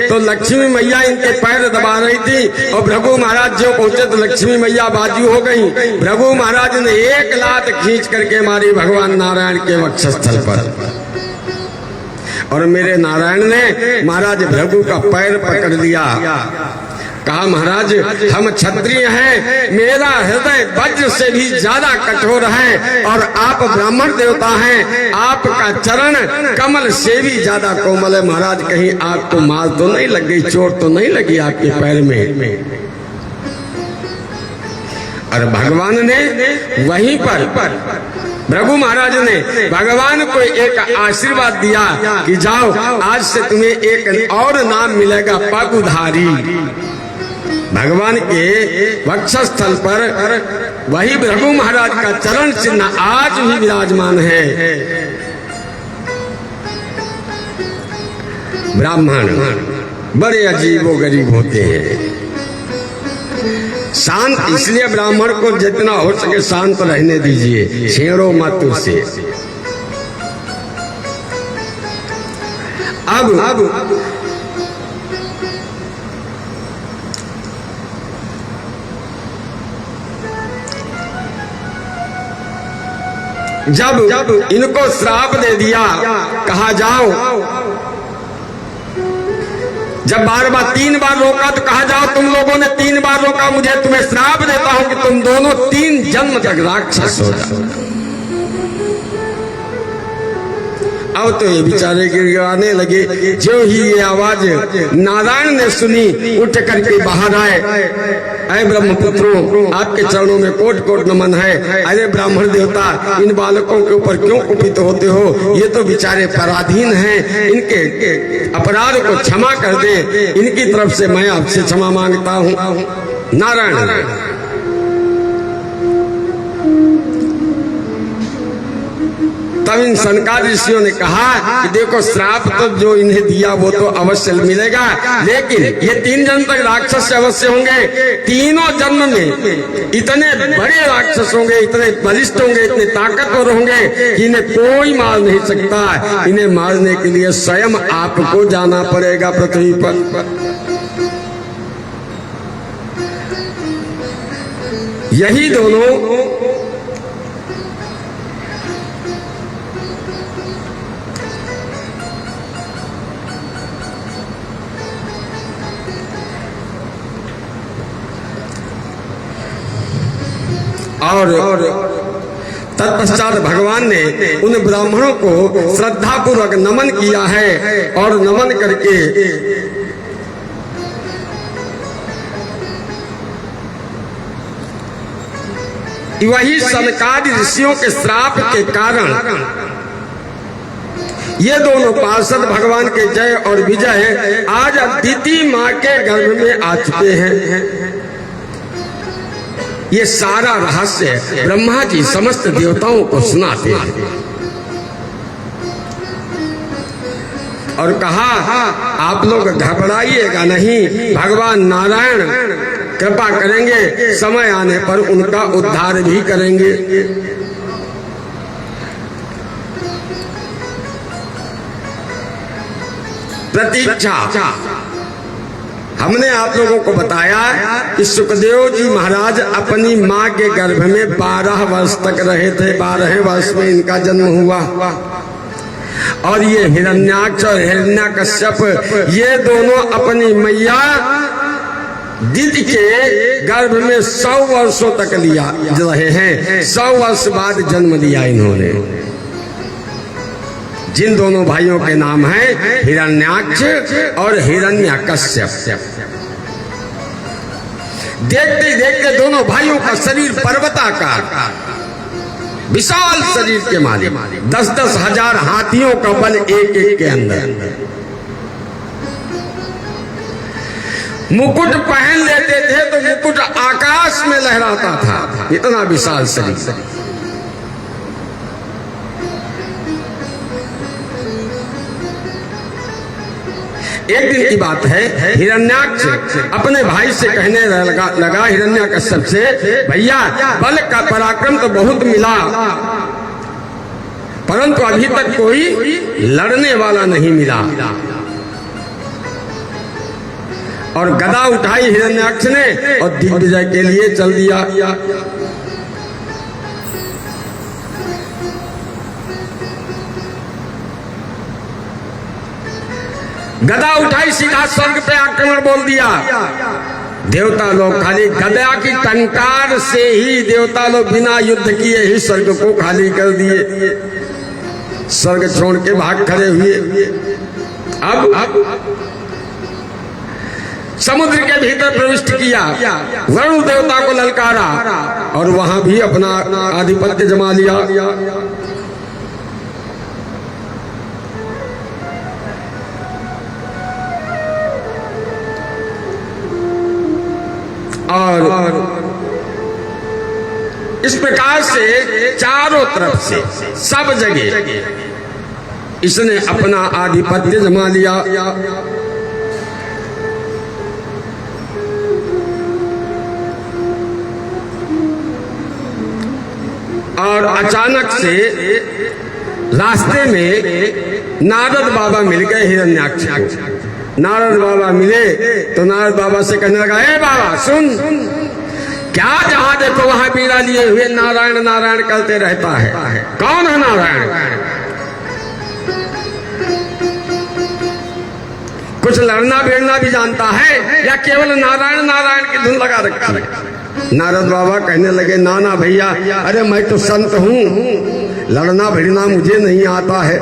तो लक्ष्मी मैया इनके पैर दबा रही थी, और भृगु महाराज जो पहुंचे तो लक्ष्मी मैया बाजू हो गई। भृगु महाराज ने एक लात खींच करके मारी भगवान नारायण के वक्षस्थल पर, और मेरे नारायण ने महाराज भृगु का पैर पकड़ लिया। कहा महाराज हम क्षत्रिय हैं, मेरा हृदय वज्र से भी ज्यादा कठोर है, और आप ब्राह्मण देवता हैं, आपका चरण कमल से भी ज्यादा कोमल है। महाराज कहीं आपको मार तो नहीं लग गई, चोट तो नहीं लगी आपके पैर में? और भगवान ने वहीं पर भृगु महाराज ने भगवान को एक आशीर्वाद दिया कि जाओ आज से तुम्हें एक और नाम मिलेगा, पगुधारी। भगवान के वक्षस्थल पर वही भृगु महाराज का चरण चिन्ह आज भी विराजमान है। ब्राह्मण बड़े अजीबोगरीब होते हैं। शांत, इसलिए ब्राह्मण को जितना हो सके शांत रहने दीजिए, छेड़ो मत उससे। अब जब इनको श्राप दे दिया, कहा जाओ, जब बार 3 बार रोका तो कहा जाओ तुम लोगों ने 3 बार रोका, मुझे तुम्हें श्राप देता हूं कि तुम दोनों 3 जन्म तक राक्षस हो जाओ। अब तो ये बेचारे गिड़गिड़ाने लगे। जो ही ये आवाज नारायण ने सुनी, उठ करके बाहर आए। अरे ब्रह्मपुत्रों, आपके चरणों में कोट कोट नमन है। अरे ब्राह्मण देवता, इन बालकों के ऊपर क्यों कुपित होते हो? ये तो बेचारे पराधीन हैं, इनके अपराध को क्षमा कर दे। इनकी तरफ से मैं आपसे क्षमा मांगता हूँ। नारायण तब इन सनकाद ऋषियों ने कहा कि देखो श्राप तो जो इन्हें दिया वो तो अवश्य मिलेगा, लेकिन ये 3 जन्म तक राक्षस अवश्य होंगे। तीनों जन्म में इतने बड़े राक्षस होंगे, इतने बलिष्ठ होंगे, इतने ताकतवर होंगे कि इन्हें कोई मार नहीं सकता। इन्हें मारने के लिए स्वयं आपको जाना पड़ेगा पृथ्वी पर। यही दोनों और तत्पश्चात भगवान ने उन ब्राह्मणों को श्रद्धा पूर्वक नमन किया है, और नमन करके वही सनकादि ऋषियों के श्राप के कारण ये दोनों पार्षद भगवान के जय और विजय आज अदिति माँ के गर्भ में आ चुके हैं। ये सारा रहस्य ब्रह्मा जी समस्त देवताओं को सुनाते हैं, और कहा आप लोग घबराइएगा नहीं, भगवान नारायण कृपा करेंगे, समय आने पर उनका उद्धार भी करेंगे। प्रतीक्षा हमने आप लोगों को बताया कि सुखदेव जी महाराज अपनी माँ के गर्भ में 12 वर्ष तक रहे थे। 12वें वर्ष में इनका जन्म हुआ, और ये हिरण्याक्ष और हिरण्याकश्यप ये दोनों अपनी मैया दिति के गर्भ में 100 वर्षों तक लिया रहे हैं। 100 वर्ष बाद जन्म लिया इन्होंने। जिन दोनों भाइयों के नाम हैं हिरण्याक्ष और हिरण्यकश्यप। देखते देखते दोनों भाइयों का शरीर पर्वताकार, विशाल शरीर के मालिक, 10-10 हजार हाथियों का बल एक एक के अंदर। मुकुट पहन लेते थे तो मुकुट आकाश में लहराता था, इतना विशाल शरीर। एक दिन की बात है, हिरण्याक्ष अपने भाई से कहने लगा हिरण्यकश्यप से, भैया बल का पराक्रम तो बहुत मिला, परंतु अभी तक कोई लड़ने वाला नहीं मिला। और गदा उठाई हिरण्याक्ष ने और दिग्विजय के लिए चल दिया। गदा उठाई, सीधा स्वर्ग पे आक्रमण बोल दिया। देवता लोग खाली गदा की टंकार से ही देवता लोग बिना युद्ध किए ही स्वर्ग को खाली कर दिए, स्वर्ग छोड़ के भाग खड़े हुए। अब समुद्र के भीतर प्रविष्ट किया, वरुण देवता को ललकारा और वहां भी अपना आधिपत्य जमा लिया। और इस प्रकार से चारों तरफ से सब जगह इसने अपना आधिपत्य जमा लिया। और अचानक से रास्ते में नारद बाबा मिल गए हिरण्याक्ष को। नारद बाबा मिले तो नारद बाबा से कहने लगा, हे बाबा सुन, क्या जहां देखो वहां बीड़ा लिए हुए नारायण नारायण करते रहता है, कौन है नारायण? कुछ लड़ना भिड़ना भी जानता है या केवल नारायण नारायण की धुन लगा रखी है? नारद बाबा कहने लगे, नाना भैया, अरे मैं तो संत हूं, लड़ना भिड़ना मुझे नहीं आता है।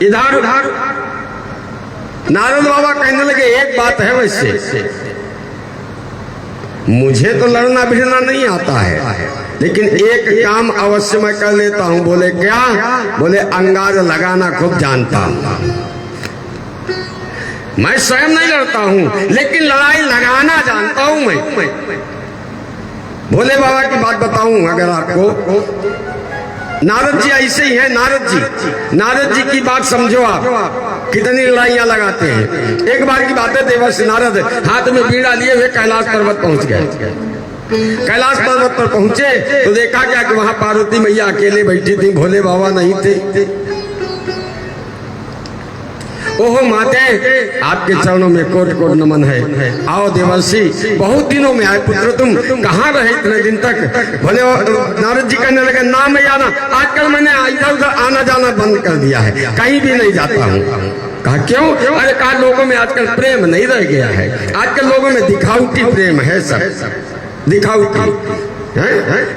इधर उधर नारद बाबा कहने लगे, एक बात है, वैसे मुझे तो लड़ना भिड़ना नहीं आता है, लेकिन एक काम अवश्य मैं कर लेता हूं। बोले क्या? बोले अंगार लगाना खूब जानता हूं। मैं स्वयं नहीं लड़ता हूं, लेकिन लड़ाई लगाना जानता हूं मैं। भोले बाबा की बात बताऊं अगर आपको, नारद जी ऐसे ही है। नारद जी की बात समझो आप, कितनी लड़ाइयां लगाते हैं। एक बार की बात है, देवर्षि नारद हाथ में बीड़ा लिए हुए कैलाश पर्वत पहुंच गए। कैलाश पर्वत पर पहुंचे तो देखा क्या कि वहां पार्वती मैया अकेले बैठी थी, भोले बाबा नहीं थे। ओहो माते, आपके चरणों में कोट कोट नमन है। आओ देवर्षि, बहुत दिनों में आए पुत्र, तुम कहाँ रहे इतने दिन तक? भोले नारद जी कहने लगे, ना मैं आना, आजकल मैंने इधर उधर आना जाना बंद कर दिया है, कहीं भी नहीं जाता हूँ। कहा क्यों? अरे कहा लोगों में आजकल प्रेम नहीं रह गया है, आजकल लोगों में दिखावटी प्रेम है, सब दिखावटी।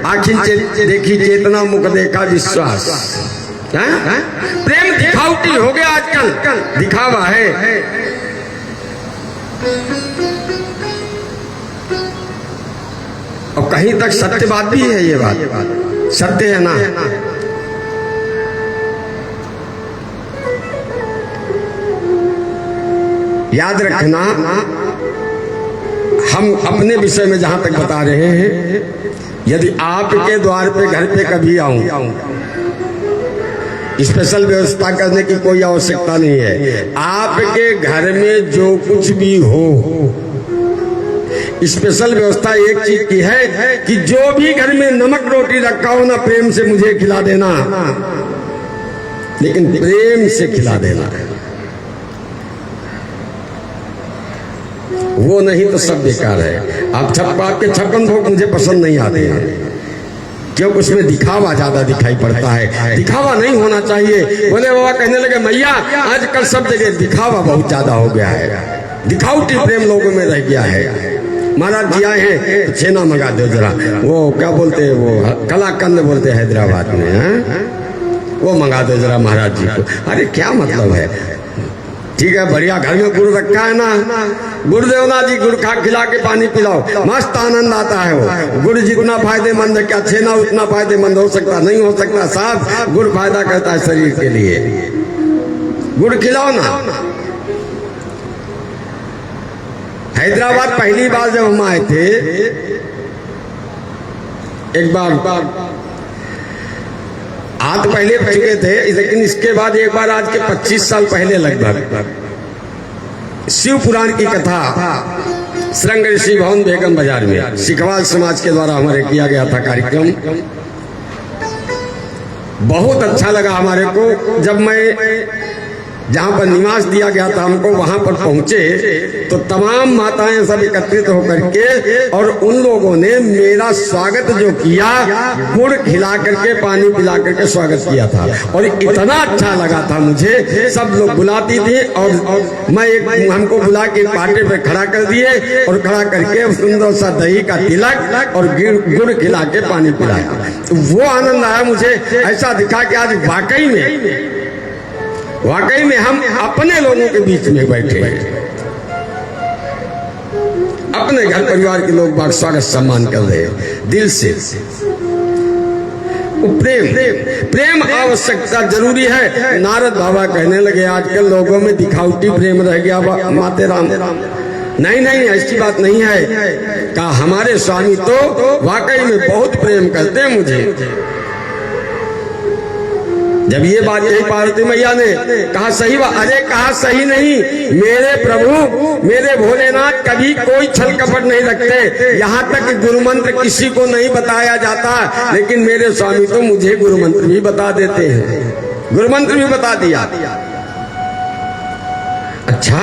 आखिर देखी चेतना, मुख देखा विश्वास। प्रेम दिखावटी हो गया आजकल, दिखावा है। और कहीं तक सत्य बात भी है, ये बात सत्य है ना। याद रखना, हम अपने विषय में जहां तक बता रहे हैं, यदि आपके द्वार पे घर पे कभी आऊं, स्पेशल व्यवस्था करने की कोई आवश्यकता नहीं है। आपके घर में जो कुछ भी हो, स्पेशल व्यवस्था एक चीज की है कि जो भी घर में नमक रोटी रखा हो ना, प्रेम से मुझे खिला देना, लेकिन प्रेम से खिला देना। वो नहीं तो सब बेकार है। आपके 56 भोग मुझे पसंद नहीं आते हैं, क्योंकि उसमें दिखावा ज्यादा दिखाई पड़ता है। दिखावा नहीं होना चाहिए। बोले बाबा कहने लगे, मैया आजकल सब जगह दिखावा बहुत ज्यादा हो गया है, दिखावटी प्रेम लोगों में रह गया है। महाराज जी आए हैं तो छेना मंगा दो जरा, वो क्या बोलते हैं, वो कलाकंद बोलते हैं हैदराबाद में, हैं? वो मंगा दो जरा महाराज जी को। अरे क्या मतलब है, ठीक है बढ़िया, घर में गुड़ रखा है ना, गुड़ देवना जी, गुड़ खा खिला के पानी पिलाओ, मस्त आनंद आता है। वो गुड़ जितना फायदेमंद है, क्या छेना उतना फायदेमंद हो सकता? नहीं हो सकता साहब। गुड़ फायदा करता है शरीर के लिए, गुड़ खिलाओ ना। हैदराबाद पहली बार जब हम आए थे, एक बार आज पहले चुके थे, लेकिन इसके बाद एक बार आज के 25 साल पहले लगभग शिव पुराण की कथा श्रृंग ऋषि भवन बेगम बाजार में सिखवाल समाज के द्वारा हमारे किया गया था कार्यक्रम। बहुत अच्छा लगा हमारे को। जब मैं जहाँ पर निवास दिया गया था हमको, वहां पर पहुंचे तो तमाम माताएं सब एकत्रित होकर के, और उन लोगों ने मेरा स्वागत जो किया, गुड़ खिला करके पानी पिला करके स्वागत किया था, और इतना अच्छा लगा था मुझे। सब लोग बुलाती थी और मैं एक हमको बुला के पाटे पे खड़ा कर दिए, और खड़ा करके सुंदर सा दही का तिलक और गुड़ खिला के पानी पिलाया। तो वो आनंद आया मुझे। ऐसा दिखा कि आज वाकई में हम अपने लोगों के बीच में बैठे हैं, अपने घर परिवार के लोग बाग स्वागत सम्मान कर रहे हैं दिल से। प्रेम आवश्यकता जरूरी है। नारद बाबा कहने लगे आजकल लोगों में दिखावटी प्रेम रह गया माते राम। नहीं नहीं, ऐसी बात नहीं है। कहा हमारे स्वामी तो वाकई में बहुत प्रेम करते हैं मुझे। जब ये बात कही पार्वती मैया ने, कहा सही बात। अरे कहा सही नहीं, मेरे प्रभु मेरे भोलेनाथ कभी कोई छल कपट नहीं रखते। यहाँ तक गुरु मंत्र किसी को नहीं बताया जाता, लेकिन मेरे स्वामी तो मुझे गुरु मंत्र भी बता देते हैं। गुरु मंत्र भी बता दिया। अच्छा,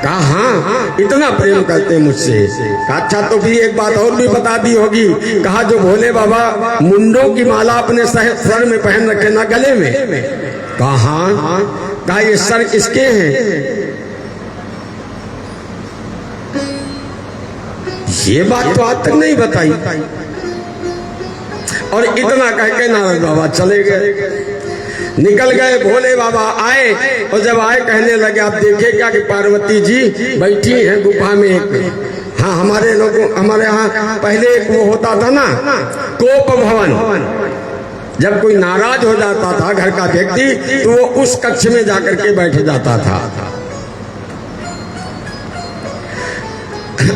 कहा हाँ इतना प्रेम करते मुझसे। कहा अच्छा, तो भी एक बात और भी बता दी होगी। कहा जो भोले बाबा मुंडों की माला अपने सर में पहन रखे ना, गले में। कहा हाँ। कहा ये सर किसके हैं? ये बात तो आज तक नहीं बताई। और इतना कह के नारद बाबा चले गए, निकल गए। भोले बाबा आए, और जब आए कहने लगे आप देखे क्या कि पार्वती जी बैठी हैं गुफा में एक। हाँ, हमारे लोगों, हमारे यहाँ पहले एक वो होता था ना, कोप भवन। जब कोई नाराज हो जाता था घर का व्यक्ति, तो वो उस कक्ष में जाकर के बैठ जाता था।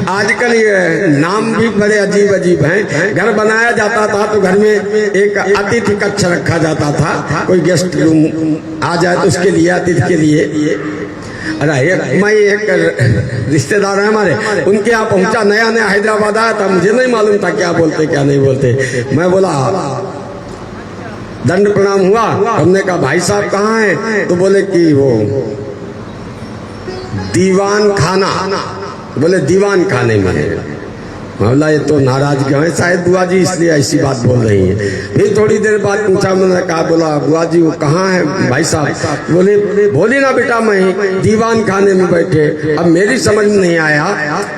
आजकल ये नाम भी बड़े अजीब अजीब हैं। घर बनाया जाता था तो घर में एक अतिथि कक्ष रखा जाता था, कोई गेस्ट रूम आ जाए तो उसके लिए, अतिथि के लिए। अरे मैं एक रिश्तेदार है हमारे, उनके यहाँ पहुंचा, नया नया हैदराबाद आया था, मुझे नहीं मालूम था क्या बोलते क्या नहीं बोलते। मैं बोला दंड प्रणाम हुआ। हमने कहा भाई साहब कहाँ हैं? तो बोले कि वो दीवान खाना, बोले दीवान खाने में है। मामला ये तो नाराज क्यों है? शायद बुआ जी इसलिए ऐसी बात बोल रही है। फिर थोड़ी देर बाद पूछा, मैंने कहा, बोला बुआ जी वो कहाँ है भाई साहब? बोले बोली ना बेटा मैं दीवान खाने में बैठे। अब मेरी समझ में नहीं आया,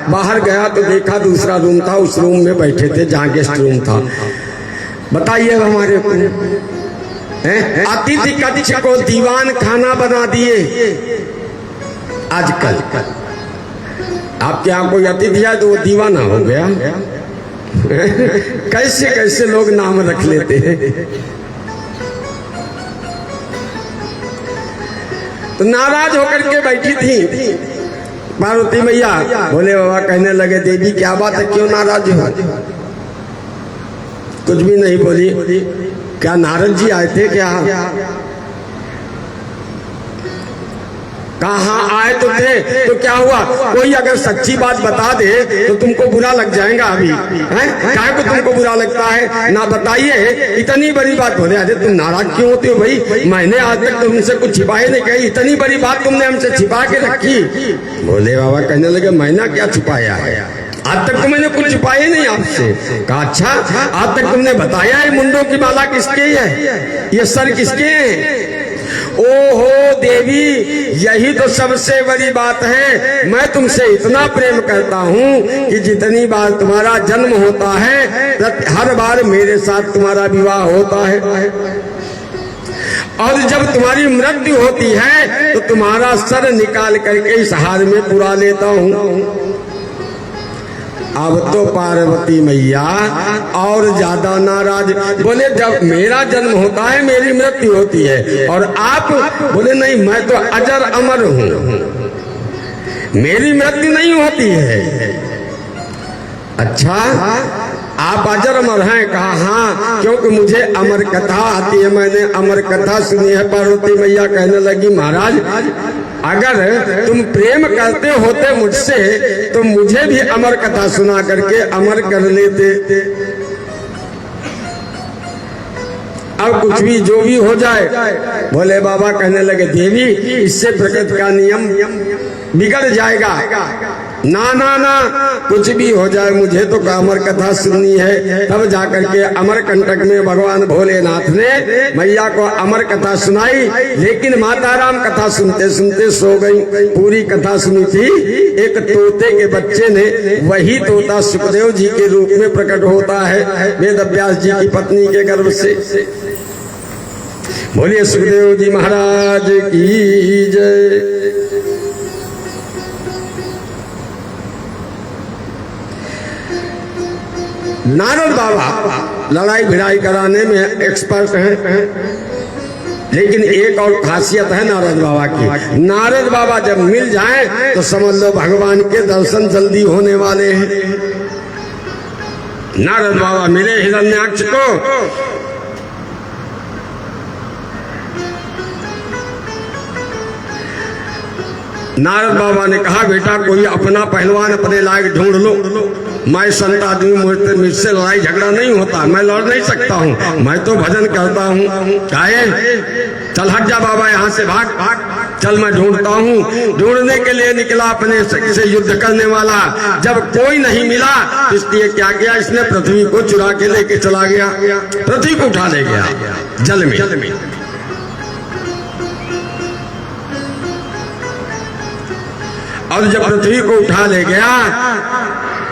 बाहर गया तो देखा दूसरा रूम था, उस रूम में बैठे थे जहाँ गेस्ट रूम था। बताइए हमारे को अतिथि कक्ष को दीवान खाना बना दिए। आजकल आपके यहाँ कोई अतिथि है तो वो दीवाना हो गया। कैसे कैसे लोग नाम रख लेते हैं। तो नाराज होकर के बैठी थी पार्वती मैया। भोले बाबा कहने लगे देवी क्या बात है, क्यों नाराज हो? कुछ भी नहीं बोली। क्या नारद जी आए थे क्या? कहाँ आए तो थे, तो क्या हुआ? कोई अगर सच्ची बात बता दे तो तुमको बुरा लग जाएगा। अभी क्या को तुमको बुरा लगता है? ना बताइए, इतनी बड़ी बात। बोले अरे तुम नाराज क्यों होते हो भाई? मैंने आज तक तुमसे कुछ छिपाए नहीं, कही इतनी बड़ी बात तुमने हमसे छिपा के रखी। भोले बाबा कहने लगे मैंने क्या छुपाया है? आज तक तो मैंने कुछ छुपाया नहीं आपसे। कहा अच्छा, आज तक तुमने बताया है मुंडों की माला किसके है, ये सर किसके है? ओहो देवी, यही तो सबसे बड़ी बात है। मैं तुमसे इतना प्रेम करता हूँ कि जितनी बार तुम्हारा जन्म होता है हर बार मेरे साथ तुम्हारा विवाह होता है, और जब तुम्हारी मृत्यु होती है तो तुम्हारा सर निकाल करके इस हार में पुरा लेता हूँ। अब तो पार्वती मैया और ज्यादा नाराज, बोले जब मेरा जन्म होता है मेरी मृत्यु होती है, और आप बोले नहीं मैं तो अजर अमर हूँ, मेरी मृत्यु नहीं होती है। अच्छा आप अजर अमर हैं? कहा हाँ, क्योंकि मुझे अमर कथा आती है, मैंने अमर कथा सुनी है। पार्वती मैया कहने लगी महाराज अगर तुम प्रेम करते होते मुझसे तो मुझे भी अमर कथा सुना करके अमर कर लेते। अब कुछ भी जो भी हो जाए, भोले बाबा कहने लगे देवी इससे प्रकृति का नियम बिगड़ जाएगा। ना ना ना, कुछ भी हो जाए मुझे तो अमर कथा सुननी है। तब जाकर के अमरकंटक में भगवान भोलेनाथ ने मैया को अमर कथा सुनाई, लेकिन माता राम कथा सुनते सुनते सो गई। पूरी कथा सुनी थी, एक तोते के बच्चे ने, वही तोता सुखदेव जी के रूप में प्रकट होता है वेद व्यास जी की पत्नी के गर्भ से। बोलिए सुखदेव जी महाराज की जय। नारद बाबा लड़ाई भिड़ाई कराने में एक्सपर्ट हैं, लेकिन एक और खासियत है नारद बाबा की। नारद बाबा जब मिल जाएं तो समझ लो भगवान के दर्शन जल्दी होने वाले हैं। नारद बाबा मिले हिरण्याक्ष को, नारद बाबा ने कहा बेटा कोई अपना पहलवान अपने लायक ढूंढ लो, मैं संत आदमी, मुझसे लड़ाई झगड़ा नहीं होता, मैं लड़ नहीं सकता हूँ, मैं तो भजन करता हूँ। काहे चल हट जा बाबा यहाँ से, भाग भाग, चल मैं ढूंढता हूँ। ढूंढने के लिए निकला अपने से युद्ध करने वाला, जब कोई नहीं मिला इसलिए क्या किया इसने, पृथ्वी को चुरा के लेके चला गया, पृथ्वी को उठा ले गया जल में। और जब पृथ्वी को उठा ले गया,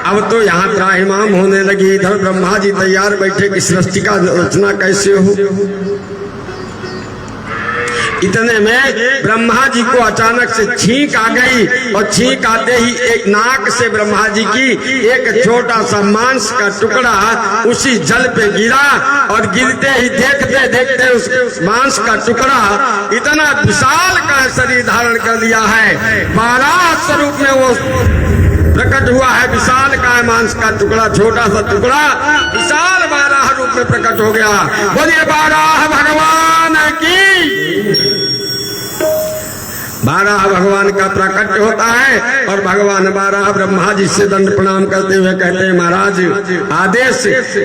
अब तो यहाँ त्राहिमाम होने लगी। इधर ब्रह्मा जी तैयार बैठे कि सृष्टि का रचना कैसे हो। इतने में ब्रह्मा जी को अचानक से छींक आ गई, और छींक आते ही एक नाक से ब्रह्मा जी की एक छोटा सा मांस का टुकड़ा उसी जल पे गिरा, और गिरते ही देखते देखते उस मांस का टुकड़ा इतना विशाल का शरीर धारण कर लिया है, 12 स्वरूप में वो प्रकट हुआ है। विशाल का मांस का टुकड़ा, छोटा सा टुकड़ा विशाल 12 रूप में प्रकट हो गया। बोलिए 12 भगवान की। 12 भगवान का प्राकट्य होता है, और भगवान 12 ब्रह्मा जी से दंड प्रणाम करते हुए कहते हैं महाराज आदेश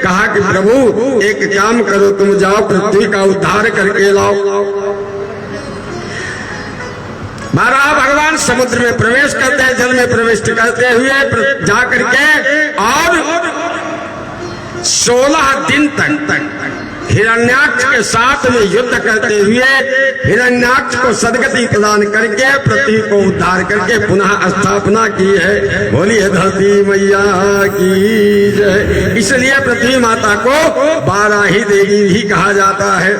कहा कि प्रभु एक काम करो, तुम जाओ पृथ्वी का उद्धार करके लाओ। 12 भगवान समुद्र में प्रवेश करते हैं, जल में प्रवेश करते हुए जाकर के, और 16 दिन तक हिरण्याक्ष के साथ में युद्ध करते हुए हिरण्याक्ष को सदगति प्रदान करके पृथ्वी को उद्धार करके पुनः स्थापना की है। बोलिए धरती मैया की जय। इसलिए पृथ्वी माता को 12 ही देवी भी कहा जाता है,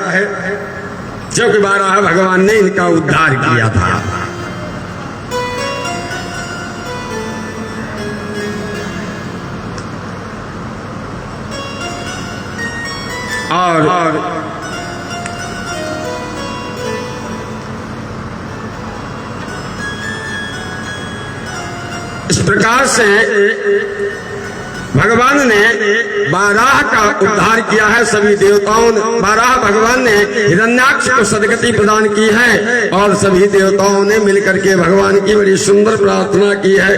क्योंकि 12 भगवान ने इनका उद्धार किया था। और इस प्रकार से भगवान ने 12 का उद्धार किया है सभी देवताओं ने। 12 भगवान ने हिरण्याक्ष को सदगति प्रदान की है, और सभी देवताओं ने मिलकर के भगवान की बड़ी सुंदर प्रार्थना की है।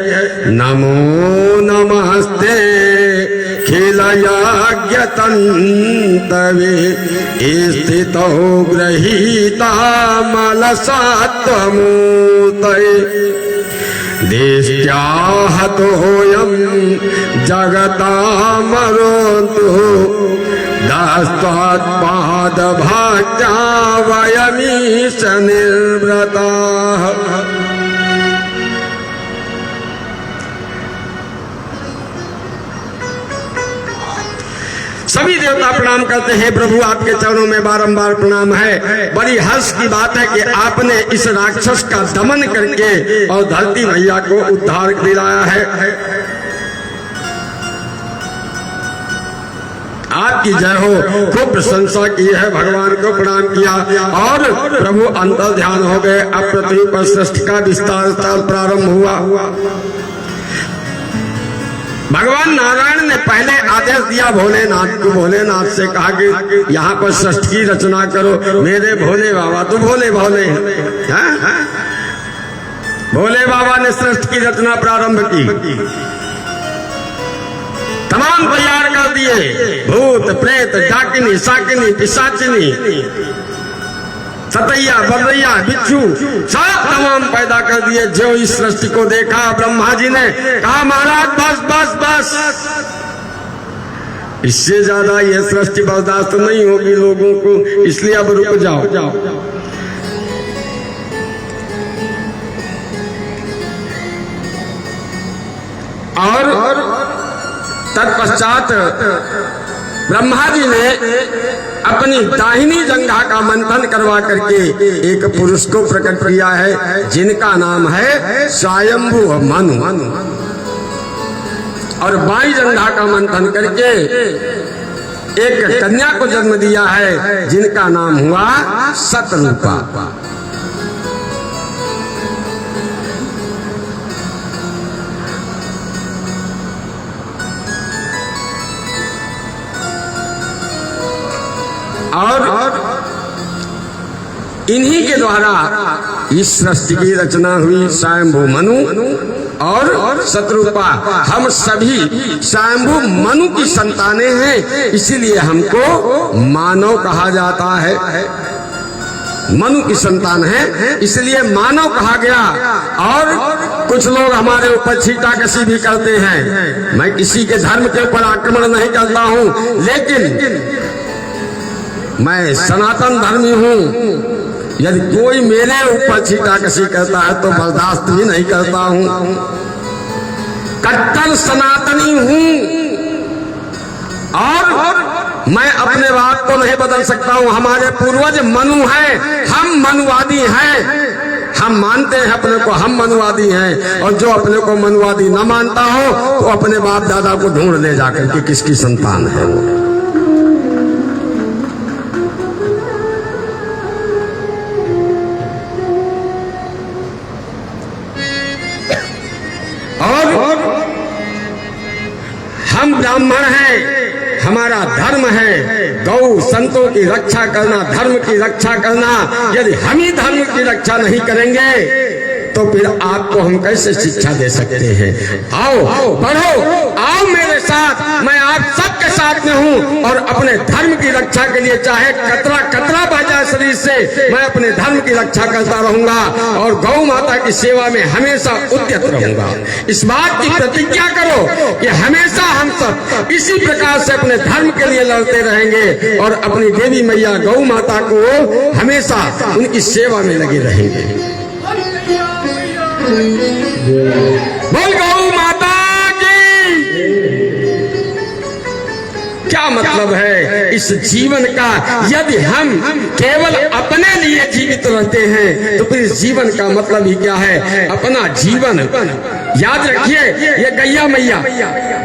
नमो नमस्ते खिलयाज्ञतंतवे स्थितो गृहीता मलसात्वमूर्तये देष्ट्याहतोऽयं जगतामरोऽन्तु दास्त्वात्पाद भाग्या वयमीश निर्व्रताः। सभी देवता प्रणाम करते हैं। प्रभु आपके चरणों में बारंबार प्रणाम है। बड़ी हर्ष की बात है कि आपने इस राक्षस का दमन करके और धरती मैया को उद्धार दिलाया है। आपकी जय हो। खूब प्रशंसा की है, भगवान को प्रणाम किया और प्रभु अंतर ध्यान हो गए। अब पृथ्वी पर सृष्टि का विस्तार प्रारंभ हुआ। भगवान नारायण ने पहले आदेश दिया भोलेनाथ को। भोलेनाथ से कहा कि यहाँ पर सृष्टि की रचना करो। मेरे भोले बाबा तो भोले भोले हैं। भोले बाबा ने सृष्टि की रचना प्रारंभ की, तमाम तैयार कर दिए। भूत प्रेत डाकिनी शाकिनी पिशाचिनी सतैया बलैया बिच्छू सब तमाम पैदा कर दिए। जो इस सृष्टि को देखा ब्रह्मा जी ने कहा महाराज बस बस बस, इससे ज्यादा ये सृष्टि बर्दाश्त नहीं होगी लोगों को, इसलिए अब रुक जाओ। और तत्पश्चात ब्रह्मा जी ने अपनी दाहिनी जंघा का मंथन करवा करके एक पुरुष को प्रकट किया है, जिनका नाम है स्वयंभू मनु। और बाई जंघा का मंथन करके एक कन्या को जन्म दिया है, जिनका नाम हुआ सतरूपा। और इन्हीं के द्वारा इस सृष्टि की रचना हुई। स्वयंभू मनु और सतरूपा, हम सभी स्वयंभू मनु की संतानें हैं, इसीलिए हमको मानव कहा जाता है। मनु की संतान है इसलिए मानव कहा गया। और कुछ लोग हमारे ऊपर छींटाकशी भी करते हैं। मैं किसी के धर्म के ऊपर आक्रमण नहीं करता हूं, लेकिन मैं सनातन धर्मी हूँ। यदि कोई मेरे ऊपर छींटाकशी करता है तो बर्दाश्त भी नहीं करता हूँ। कट्टर सनातनी हूँ और मैं अपने बात को नहीं बदल सकता हूँ। हमारे पूर्वज मनु हैं, हम मनुवादी हैं। हम मानते हैं अपने को हम मनुवादी हैं, और जो अपने को मनुवादी न मानता हो तो अपने बाप दादा को ढूंढ ले जाकर के किसकी संतान है वो। और हम ब्राह्मण हैं, हमारा धर्म है गौ संतों की रक्षा करना, धर्म की रक्षा करना। यदि हम ही धर्म की रक्षा नहीं करेंगे तो फिर आपको हम कैसे शिक्षा दे सकते हैं। आओ बढ़ो, आओ मेरे साथ, मैं आप सबके साथ में हूँ और अपने धर्म की रक्षा के लिए चाहे कतरा कतरा बह जाए शरीर से, मैं अपने धर्म की रक्षा करता रहूंगा और गौ माता की सेवा में हमेशा उद्यत रहूंगा। इस बात की प्रतिज्ञा करो कि हमेशा हम सब इसी प्रकार से अपने धर्म के लिए लड़ते रहेंगे और अपनी देवी मैया गौ माता को हमेशा उनकी सेवा में लगे रहेंगे। बोल गौ माता की। क्या मतलब है इस जीवन का? यदि हम केवल अपने लिए जीवित रहते हैं तो फिर इस जीवन का मतलब ही क्या है? अपना जीवन याद रखिए, ये गैया मैया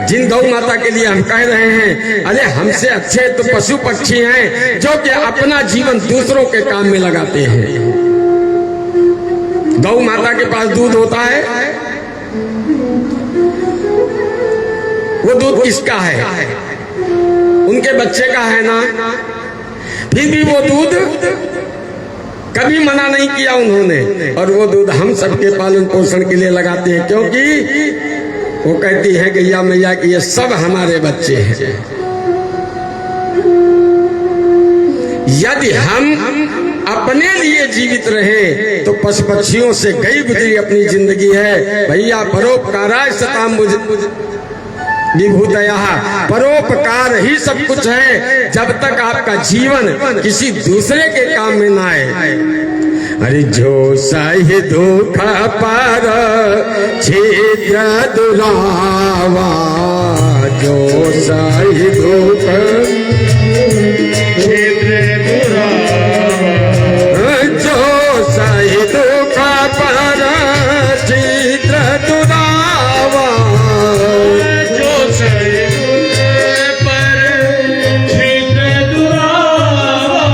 जिन गौ माता के लिए हम कह रहे हैं, अरे हमसे अच्छे तो पशु पक्षी हैं जो कि अपना जीवन दूसरों के काम में लगाते हैं। गौ माता के पास दूध होता है, वो दूध किसका है? उनके बच्चे का है ना। फिर भी वो दूध कभी मना नहीं किया उन्होंने, और वो दूध हम सबके पालन पोषण के लिए लगाते हैं, क्योंकि वो कहती है गैया मैया कि ये सब हमारे बच्चे हैं। यदि हम अपने लिए जीवित रहे तो पशु पक्षियों से गई गुजरी अपनी जिंदगी है। भैया परोपकाराय सताम विभूतया, परोपकार ही सब कुछ है। जब तक आपका जीवन किसी दूसरे के काम में ना आए। अरे जो सही दुख पर छिद्र दुरावा, जो सही दुख जो सही दुख पर छिद्र दुरावा, जो सही पर छिद्र दुरावा,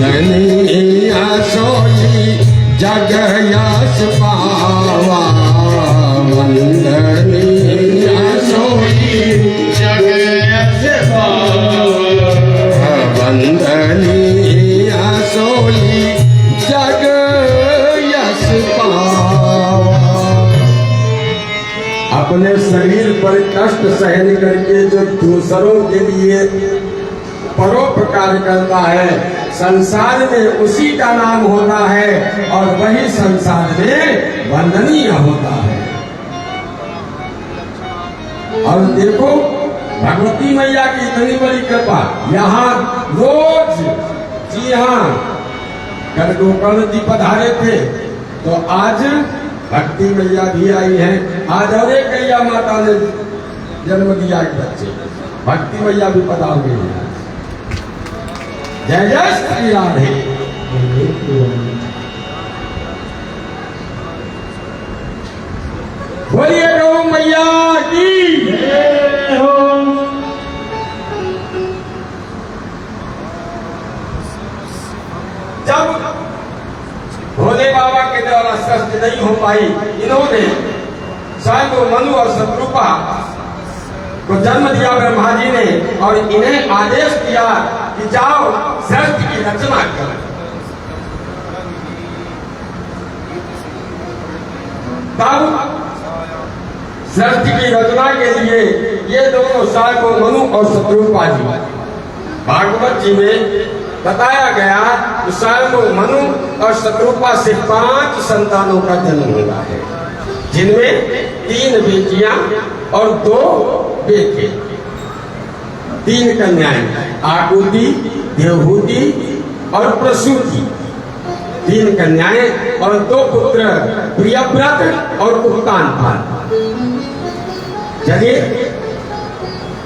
बंधनिया सोई जग यश पावा, बंधनिया सोई जग यश पावा, बंधनिया सोई जग यश पावा। अपने शरीर पर कष्ट सहन करके जो दूसरों के लिए परोपकार करता है, संसार में उसी का नाम होता है और वही संसार में वंदनीय होता है। और देखो भगवती मैया की इतनी बड़ी कृपा, यहाँ रोज, जी हाँ, कल गोकर्ण जी पधारे थे तो आज भक्ति मैया भी आई है। आज और एक गैया माता ने जन्म दिया एक बच्चे, भक्ति मैया भी पधार गई है। जय जय श्री राधे। बोलिए गौ मैया की जय हो। जब भोले बाबा के द्वारा सृष्टि नहीं हो पाई, इन्होंने स्वयं मनु और शत्रुपा को जन्म दिया ब्रह्मा जी ने और इन्हें आदेश दिया कि जाओ सृष्टि की रचना करो। तब सृष्टि की रचना के लिए ये दोनों स्वयं मनु और शत्रुपा जी, भागवत जी में बताया गया कि स्वयं मनु और शत्रुपा से 5 संतानों का जन्म हुआ है, जिनमें 3 बेटियां और 2 बेटे, 3 कन्याएं, आकुति, देवहूति और प्रसूति, 3 कन्याएं और 2 पुत्र, प्रियव्रत और उत्तानपाद। चलिए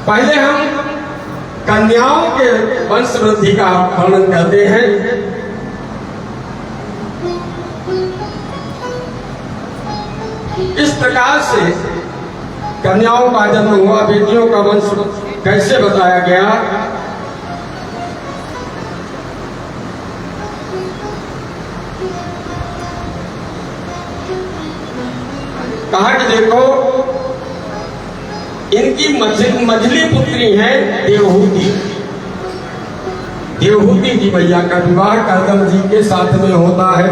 पहले हम कन्याओं के वंश वृद्धि का वर्णन करते हैं। इस प्रकार से कन्याओं का जन्म हुआ, बेटियों का वंश कैसे बताया गया। कहा कि देखो इनकी मझली पुत्री है देवहूति। देवहूति जी मैया का विवाह कर्दम जी के साथ में होता है।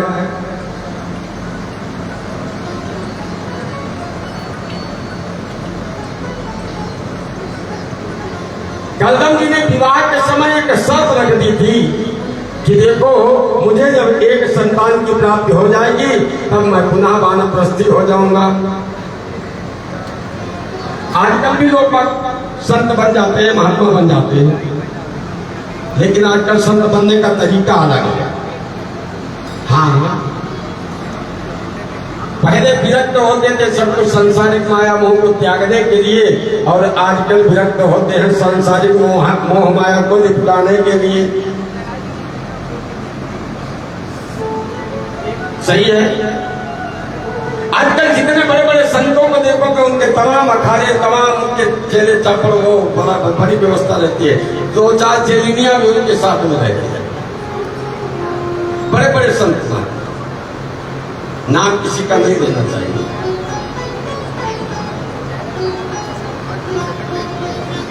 कर्दम जी ने विवाह के समय एक शर्त रख दी थी कि देखो मुझे जब एक संतान की प्राप्ति हो जाएगी तब मैं पुनः वानप्रस्थी हो जाऊंगा। आजकल भी लोग संत बन जाते हैं, महात्मा बन जाते हैं, लेकिन आजकल संत बनने का तरीका अलग है। हाँ, पहले विरक्त होते थे सब कुछ सांसारिक माया मोह को त्यागने के लिए, और आजकल विरक्त होते हैं सांसारिक मोह माया को निपटाने के लिए। सही है। आजकल जितने बड़े बड़े संतों को देखोगे उनके तमाम अखाड़े, तमाम उनके चेले चपड़, वो बड़ी व्यवस्था रहती है। 2-4 चेलिनियां भी उनके साथ में रहती है। बड़े बड़े संत, नाम किसी का नहीं लेना चाहिए।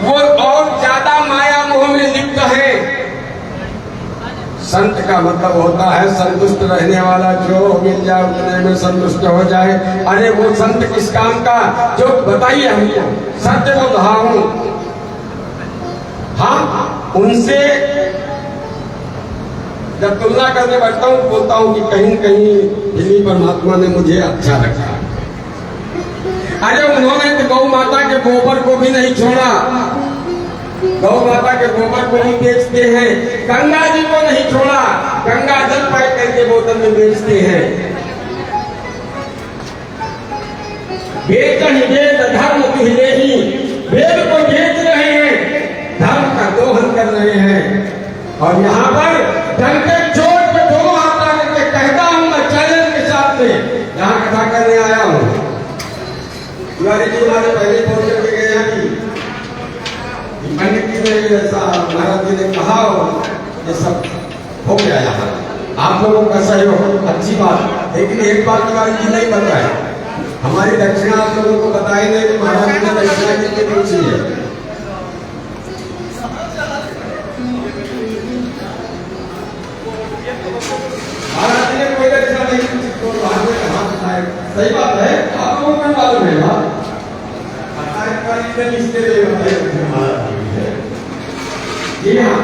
वो और ज्यादा माया मोह में लिप्त है। संत का मतलब होता है संतुष्ट रहने वाला, जो मिल जाए उतने में संतुष्ट हो जाए। अरे वो संत किस काम का, जो बताइए हमको, सत्य को धाऊं। हाँ, उनसे जब तुलना करने बैठता हूँ बोलता हूँ कि कहीं कहीं दिल्ली परमात्मा ने मुझे अच्छा रखा। अरे उन्होंने तो गौ माता के गोबर को भी नहीं छोड़ा, गौ माता के गोबर को नहीं बेचते हैं, गंगा जी को नहीं छोड़ा, गंगा जल पैक करके बोतल में बेचते हैं। बेचन वेद धर्म तुहिले ही, वेद को बेच रहे हैं, धर्म का दोहन कर रहे हैं। और यहाँ पर डंके चोट पे दोनों हाथ करके कहता हूँ, मैं चैलेंज के साथ में यहाँ कथा करने आया हूँ। तिवारी जी हमारे पहले फोन करके गए हैं कि पंडित जी ने ऐसा महाराज जी ने कहा और ये सब हो गया यहाँ। आप लोगों का सहयोग अच्छी बात, लेकिन एक बात तिवारी जी नहीं बताए, हमारी दक्षिणा आप लोगों को बताई नहीं कि महाराज जी ने दक्षिणा कितनी पूछी है। महाराज जी ने कोई दक्षिणा नहीं पूछी तो महाराज ने कहा बताए। सही बात है, आप लोगों को मालूम है बात। जी हाँ,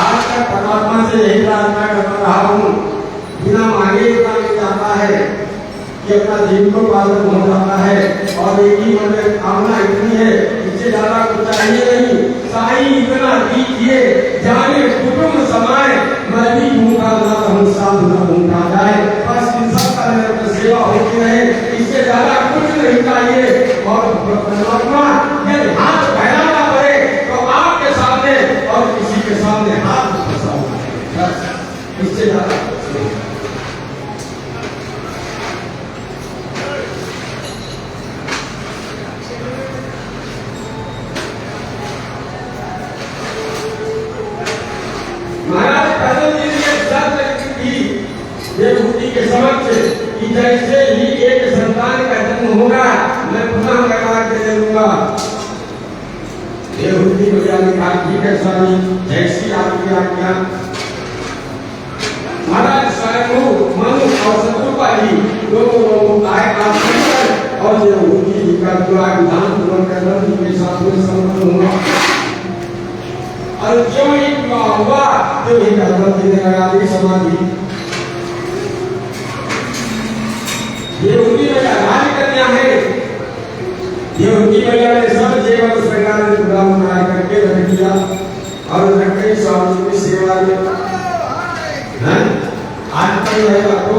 आज तक परमात्मा से यही प्रार्थना करता रहा हूँ, बिना मांगे इतना मिल जाता है कि अपना जीवन को पालन हो जाता है। और एक ही मन में कामना इतनी है, इससे ज्यादा कुछ चाहिए नहीं। साईं इतना दीजिए जाने कुटुंब समाए, मैं भी भूखा ना रहूं साथ न भूखा जाए। बस इन सब का निरंतर सेवा होती रहे, इससे ज्यादा कुछ नहीं चाहिए। और परमात्मा यदि हाथ फैलाना पड़े तो आपके सामने और किसी के सामने हाथ फैलाओ, बस इससे ज्यादा कुछ नहीं। महाराज पैदल जी ने शर्त की देवहूति के समक्ष कि जैसे ही एक संतान का जन्म होगा मैं पुनः करवा के दे दूंगा। देवहूति भैया ने कहा ठीक है स्वामी, जैसी आपकी आज्ञा। महाराज स्वयं मनु और शत्रुपा जी दोनों आए और देवहूति जी का पूरा विधान पूर्ण करना के साथ में संपन्न हुआ। और जो ही हुआ जो ही गर्भवती जी ने लगा दी समाधि। देवहूति भैया राजकन्या है, देवहूति भैया ने सब जेवर श्रृंगार पूरा बना करके रख दिया और रख के स्वामी की सेवा में आज तक रहेगा तो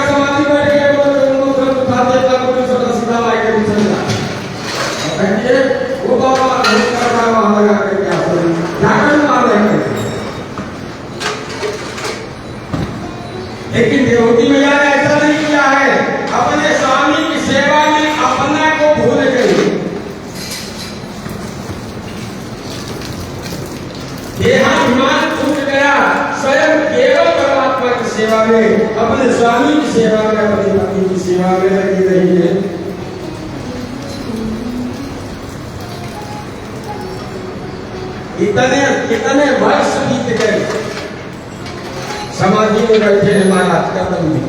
समाधि बैठ गए वो बाबा वहां लगा करके लेकिन देवहूति मैया ने ऐसा नहीं किया है, अपने स्वामी की सेवा में अपने को भूल गई। देहाभिमान छूट गया, स्वयं केवल परमात्मा की सेवा में, अपने स्वामी की सेवा में, अपने पति की सेवा में लगी रही है। इतने वर्ष बीत गए, समाधि में बैठे हैं महाराज कदम में,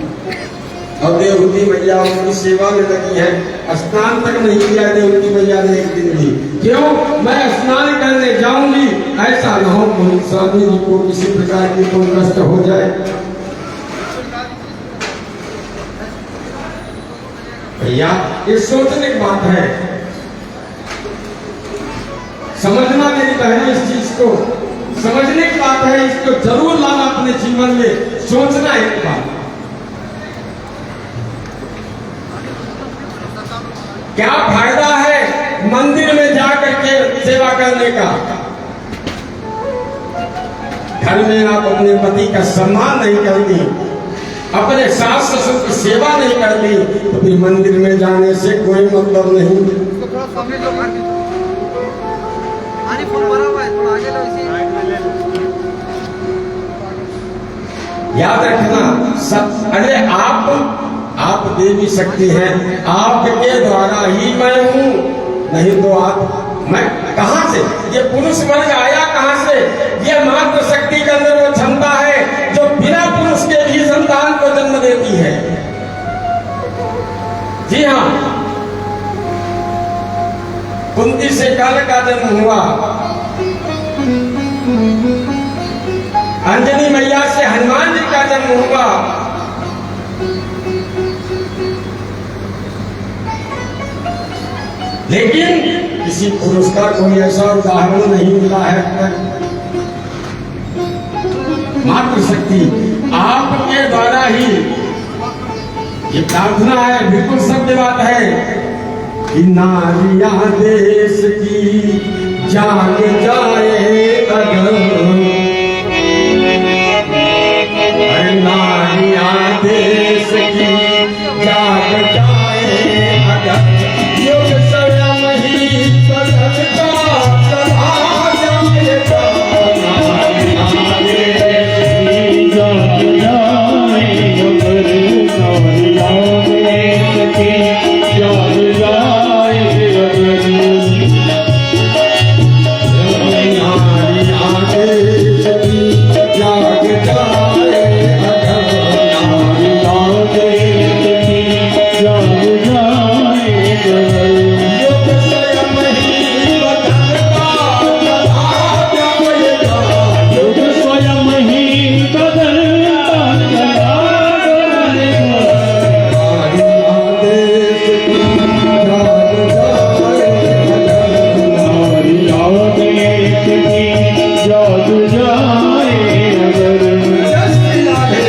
और देवहूति मैया उनकी सेवा में लगी है। स्नान तक नहीं किया देवहूति मैया ने एक दिन भी। क्यों? मैं स्नान करने जाऊंगी, ऐसा न हो स्वामी जी को किसी प्रकार की कोई कष्ट हो जाए। भैया ये सोचने की बात है, समझना मेरी बहन, इस चीज को समझने की बात है, इसको जरूर लाना अपने जीवन में, सोचना एक बात। क्या फायदा है मंदिर में जाकर के सेवा करने का? घर में आप अपने पति का सम्मान नहीं करती, अपने सास ससुर की सेवा नहीं करती, तो फिर मंदिर में जाने से कोई मतलब नहीं। याद रखना सब, अरे आप देवी शक्ति हैं, आपके द्वारा ही मैं हूँ, नहीं तो आप मैं कहाँ से? ये पुरुष वर्ग आया कहाँ से? ये मात्र शक्ति के अंदर वो क्षमता है जो बिना पुरुष के भी संतान को जन्म देती है। जी हाँ, कुंती से काल का जन्म हुआ, अंजनी मैया से हनुमान जी का जन्म हुआ, लेकिन किसी पुरुष का कोई ऐसा उदाहरण नहीं मिला है अब तक। मातृशक्ति आपके द्वारा ही, ये प्रार्थना है, बिल्कुल सत्य बात है कि नारियां देश की जाग जाए अगर, अरे नारियां देश की जाग जाए अगर, युग स्वयं ही बदलता चला जाएगा। नारियां देश की जाग जाए अगर, नारियां देश की जाग जाए अगर, नारियां देश की जाग जाए अगर, नारियां देश की जाग जाए अगर, युग स्वयं ही बदलता चला जाएगा। युग स्वयं ही बदलता चला जाएगा। नारियां देश की जाग जाए अगर, नारियां देश की जाग जाए अगर, जय श्री राधे।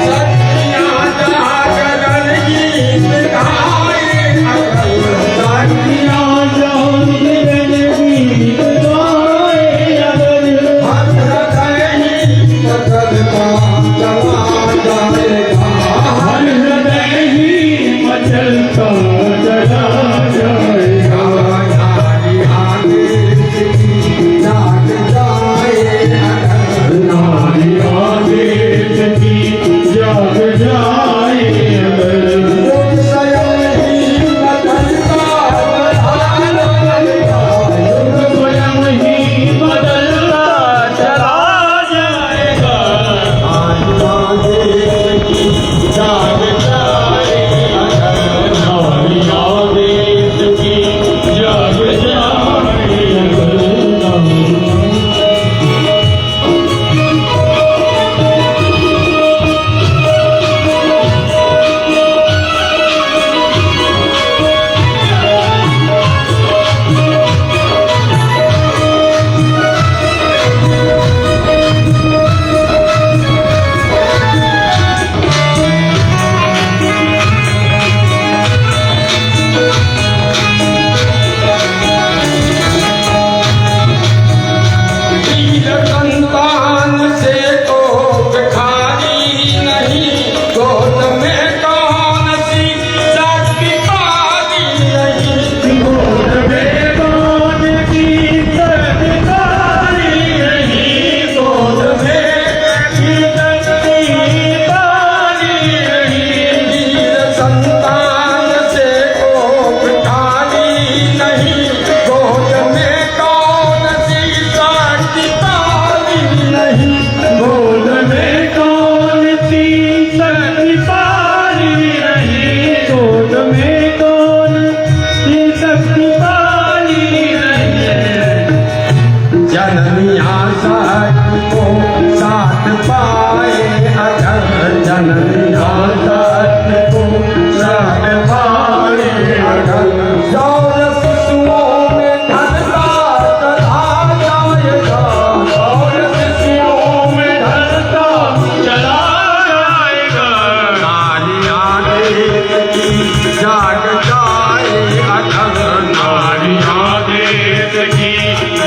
सखियां जागरण गीत गाए अगर, सखियां जागरण गीत गाए अगर, हृदय ही बदलता चला जाएगा। हर हृदय ही मचलता चला जाएगा। नारियां देश की जाग जाए अगर, नारियां देश की जाग जाए अगर, युग स्वयं ही बदलता चला जाएगा। युग स्वयं ही बदलता चला जाएगा। नारियां देश की जाग जाए अगर, नारियां देश की जाग जाए अगर, वीर संतान से तो भिखारी नहीं, गोद में कौन सी शक्ति पाली नहीं। गोद में कौन की सरकारी नहीं, गोद में की सरकारी नहीं। वीर संतान से तो भिखारी नहीं, गोद में कौन सी शक्ति पाली नहीं। गोद में कौन सी शक्ति पाली नहीं, गोद में कौन सी शक्ति पाली नहीं। जननिया साथ को साथ पाए अगर, जननिया साथ को साथ पाए अगर, सौर शिशुओं में धनता चला जाएगा। सौर शिशुओं में धरता चला जाएगा। नारियां देश की जाग जाए अगर, नारियां देश की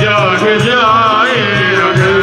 जाग जाए अगर,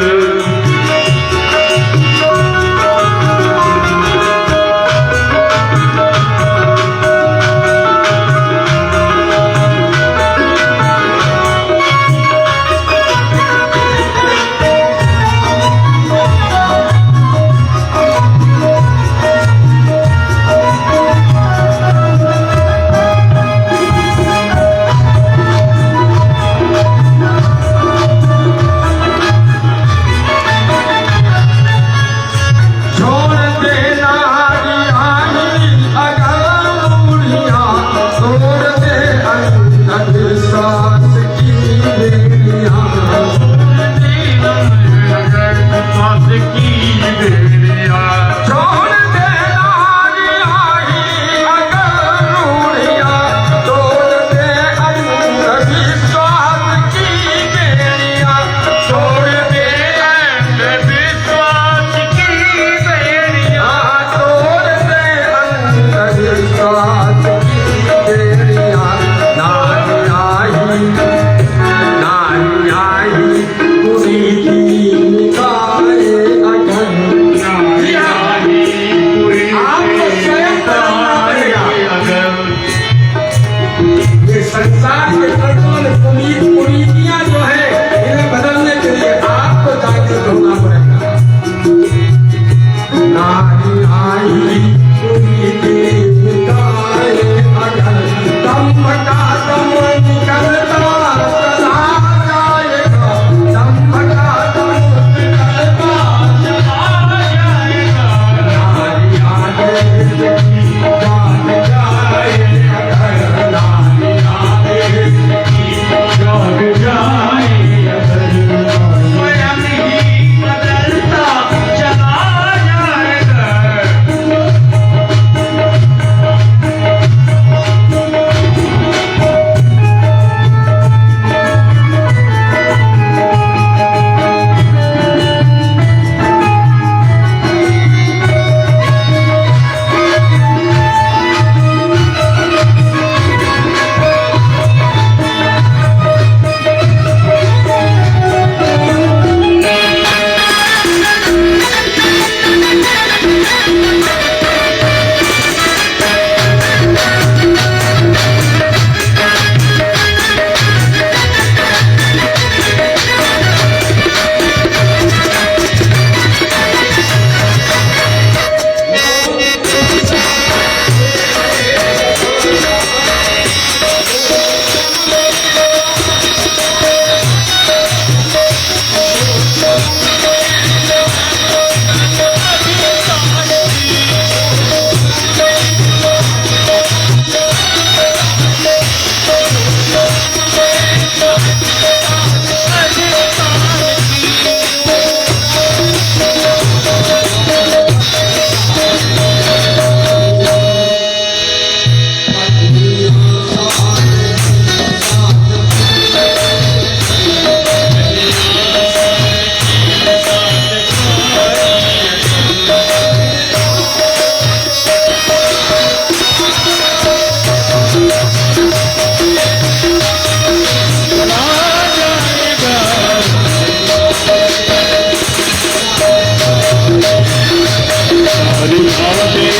आदेश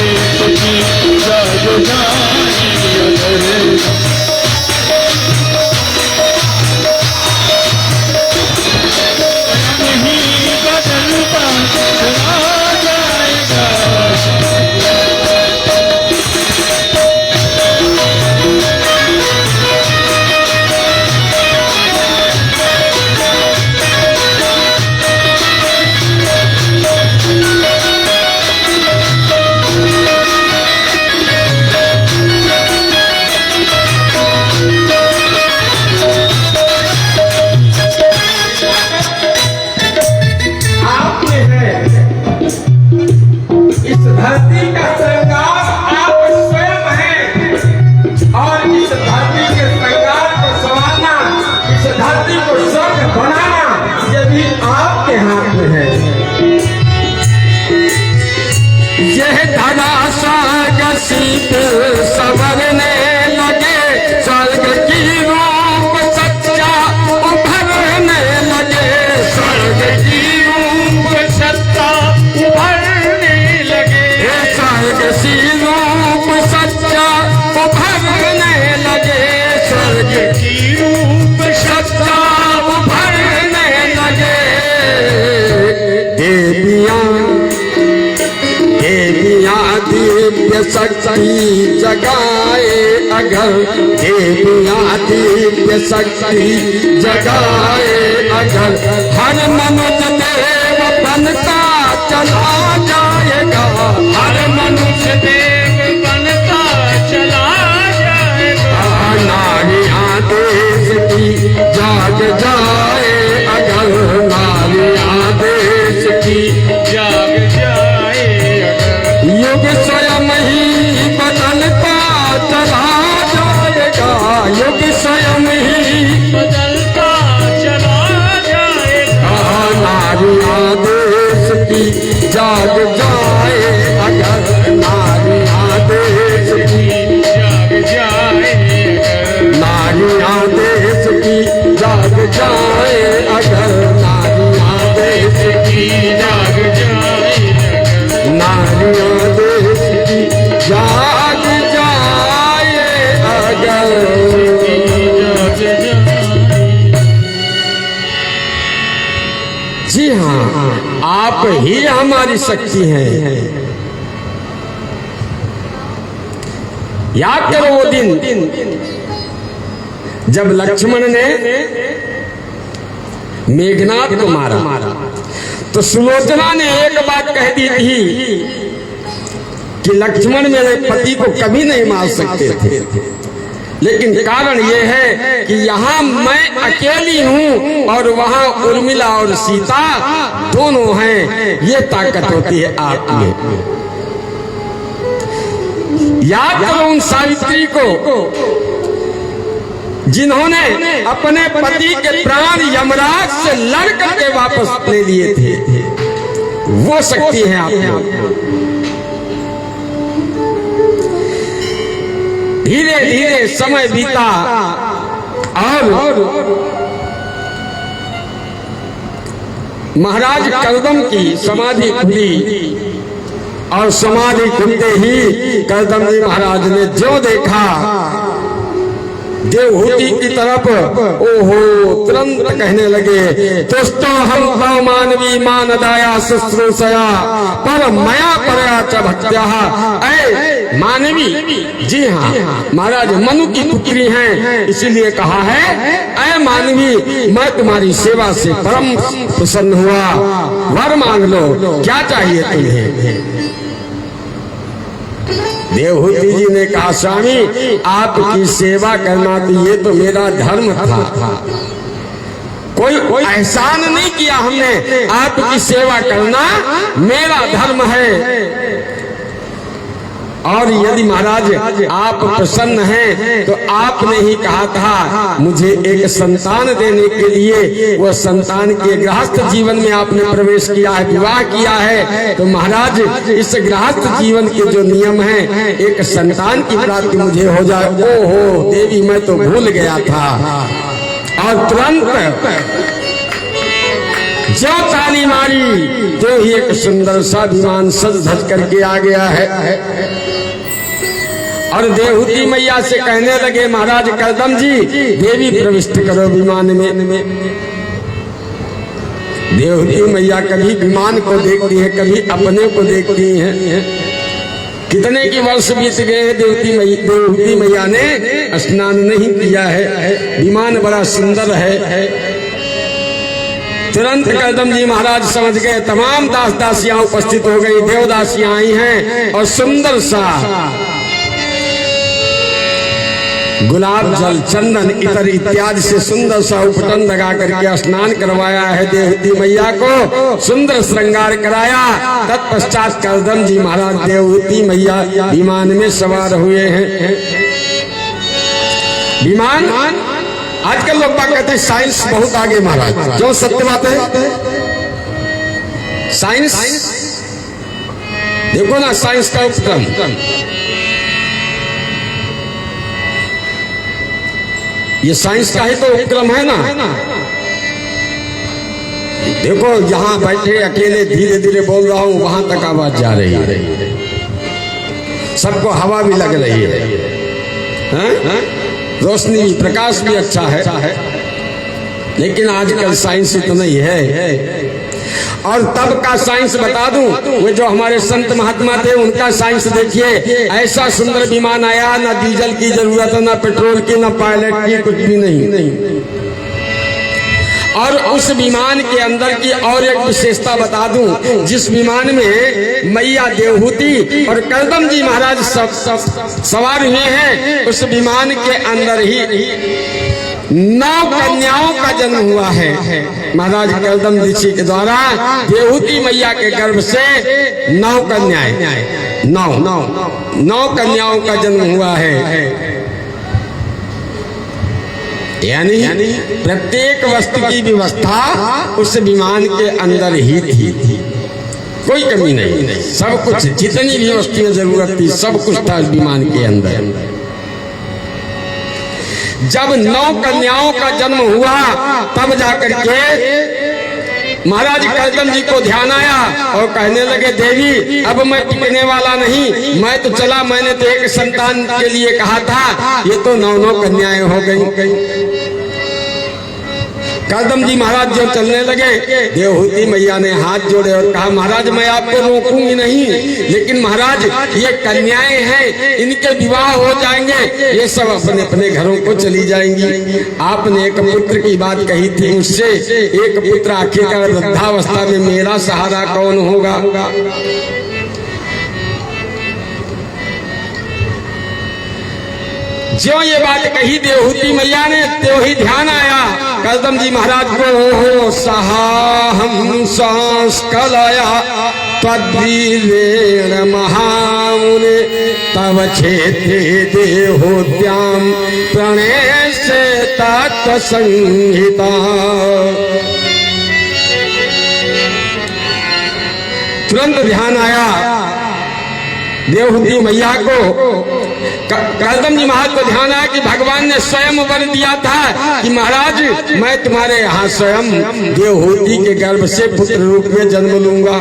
की जग जाए अगर नहीं बदलता चला जाएगा आपने है इस धरती का श्रृंगार आप स्वयं हैं और इस धरती के श्रृंगार को संवारना, इस धरती को स्वर्ग बनाना ये भी आपके हाथ में है। यह धरा स्वर्ग शीत संवरने लगे, स्वर्ग की रूप सच्चा उभरने लगे, स्वर्ग की रूप सच्चा उभरने लगे, स्वर्ग की रूप सच्चा उभरने लगे, स्वर्ग की रूप सच्चा उभरने लगे। देवियां दिव्य शक्ति जगाए अगर, देवियां दिव्य शक्ति जगाए अगर, हर मनुष्य देव बनता चला जाएगा, हर मनुष्य देव बनता चला जाएगा। नारियां देश की जाग जाए अगर, नारियां देश की जाग जाए अगर, युग स्वयं ही बदलता चला जाएगा, युग स्वयं ही बदलता चला जाएगा। नारियां देश की जाग जाए अगर, नारियां देश की जाग जाए अगर, नारियां देश की जाग जाए अगर, नारियां देश की जाग जाए अगर, नारियां देश की जाग जाए अगर। जी हाँ, आप ही हमारी शक्ति हैं। याद करो वो दिन जब लक्ष्मण ने मेघनाथ को मारा तो सुलोचना ने एक बात कह दी थी कि लक्ष्मण मेरे पति को कभी नहीं मार सकते थे, लेकिन कारण यह है कि यहाँ मैं अकेली हूँ और वहाँ उर्मिला और सीता दोनों हैं। ये ताकत होती है आप में। याद करो उन सावित्री को जिन्होंने अपने पति के प्राण यमराज से लड़ करके वापस ले लिए थे। वो शक्ति है आप में। धीरे धीरे समय बीता और महाराज करदम की समाधि खुली और समाधि खुलते ही करदम जी महाराज ने जो देखा देवहूति की तरफ, ओहो, तुरंत कहने लगे, दोस्तों हम तो मानवी मान दाया शुश्रूषया पर मया परया च भक्त्या। ऐ मानवी, जी हाँ, महाराज मनु की पुत्री हैं, इसीलिए कहा है ऐ मानवी मैं तुम्हारी सेवा से परम प्रसन्न हुआ, वर मांग लो, क्या चाहिए तुम्हें। देवहूति जी ने कहा, स्वामी आपकी सेवा करना तो ये तो मेरा धर्म था, कोई एहसान नहीं किया हमने, आपकी सेवा करना मेरा धर्म है। और यदि महाराज आप प्रसन्न हैं तो आपने ही कहा था मुझे एक संतान देने के लिए, वो संतान के गृहस्थ जीवन में आपने प्रवेश किया है, विवाह किया है, तो महाराज इस गृहस्थ जीवन के जो नियम हैं, एक संतान की प्राप्ति मुझे हो जाए। ओहो देवी मैं तो भूल गया था। और तुरंत जो ताली मारी तो ही एक सुंदर सा विमान सज धज करके आ गया है। और देवहूति मैया से कहने लगे, महाराज करदम जी देवी प्रविष्ट करो विमान में। देवहूति मैया कभी विमान को देखती है, कभी अपने को देखती हैं। कितने की वर्ष बीत गए, देवहूति मैया ने स्नान नहीं किया है। विमान बड़ा सुंदर है। तुरंत करदम जी महाराज समझ गए, तमाम दास दासियां उपस्थित हो गई, देवदासियां आई हैं और सुंदर सा गुलाब जल, चंदन, इतर इत्यादि से सुंदर सा उपटन लगा करके स्नान करवाया है। देवहूति मैया को सुंदर श्रृंगार कराया। तत्पश्चात करदम जी महाराज देवहूति मैया विमान में सवार हुए हैं। विमान आजकल लोग बात कहते हैं साइंस बहुत आगे महाराज, क्यों? सत्य बात है। साइंस देखो ना, साइंस का उपक्रम, ये साइंस का ही तो उपक्रम है ना। देखो यहां बैठे अकेले धीरे धीरे बोल रहा हूं, वहां तक आवाज जा रही है, सबको हवा भी लग रही है, रोशनी प्रकाश भी अच्छा है। लेकिन आजकल साइंस इतना ही है। और तब का साइंस बता दूं, वो जो हमारे संत महात्मा थे उनका साइंस देखिए। ऐसा सुंदर विमान आया, ना डीजल की जरूरत, ना पेट्रोल की, ना पायलट की, कुछ भी नहीं। और उस विमान के अंदर की और एक विशेषता बता दूं, जिस विमान में मैया देवहूति और करदम जी महाराज सब सवार हुए हैं, उस विमान के अंदर ही 9 कन्याओं का जन्म हुआ है। महाराज करदम ऋषि के द्वारा देवहूति मैया के गर्भ से 9 कन्याएं, 9 कन्याओं का जन्म हुआ है। यानी प्रत्येक वस्तु की व्यवस्था उस विमान के अंदर ही थी, कोई कमी नहीं। सब कुछ, जितनी भी वस्तुएं जरूरत थी, सब कुछ था विमान के अंदर। जब 9 कन्याओं का जन्म हुआ, तब जाकर के महाराज करदम जी को ध्यान आया और कहने लगे, देवी अब मैं टिकने वाला नहीं, मैं तो चला, मैंने तो एक संतान के लिए कहा था, ये तो 9 कन्याएं हो गई। करदम जी महाराज जब चलने लगे, देवहूति मैया ने हाथ जोड़े और कहा, महाराज मैं आपको रोकूंगी नहीं, लेकिन महाराज ये कन्याएं हैं, इनके विवाह हो जाएंगे, ये सब अपने अपने घरों को चली जाएंगी। आपने एक पुत्र की बात कही थी मुझसे, एक पुत्र आखिरकार वृद्धावस्था में मेरा सहारा कौन होगा? जो ये बात कही देवहूति मैया ने, तो ही ध्यान आया करदम जी महाराज को। हो सहाहं संस्कलया तद्वीरेण महामुने तव क्षेत्रे देहोद्याम प्रणेशे तत्व संहिता। तुरंत ध्यान आया देवहूति मैया को। करदम जी महाराज को ध्यान आया कि भगवान ने स्वयं वर दिया था कि महाराज मैं तुम्हारे यहाँ स्वयं देवहूति के गर्भ से पुत्र रूप में जन्म लूंगा।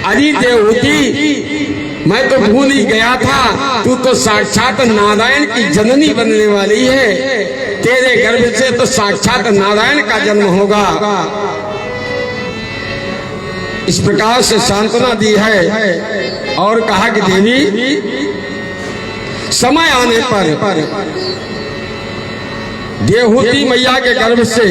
अरे देवहूति, मैं तो भूल ही गया था, तू तो साक्षात नारायण की जननी बनने वाली है, तेरे गर्भ से तो साक्षात नारायण का जन्म होगा। इस प्रकार से सांत्वना दी है और कहा कि देवी समय आने पर देवहूति मैया के गर्भ से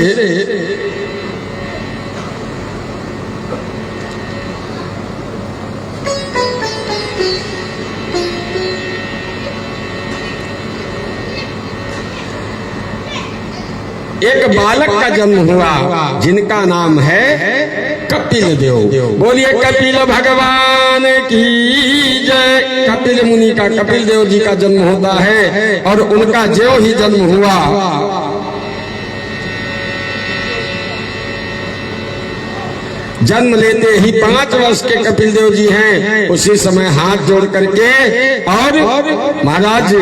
एक बालक का जन्म हुआ, जिनका नाम है कपिल देव। बोलिए कपिल भगवान की जय। कपिल मुनि का, कपिल देव जी का जन्म होता है और उनका ज्यों ही जन्म हुआ, जन्म लेते ही 5 वर्ष के कपिल देव जी हैं, उसी समय हाथ जोड़ करके और महाराज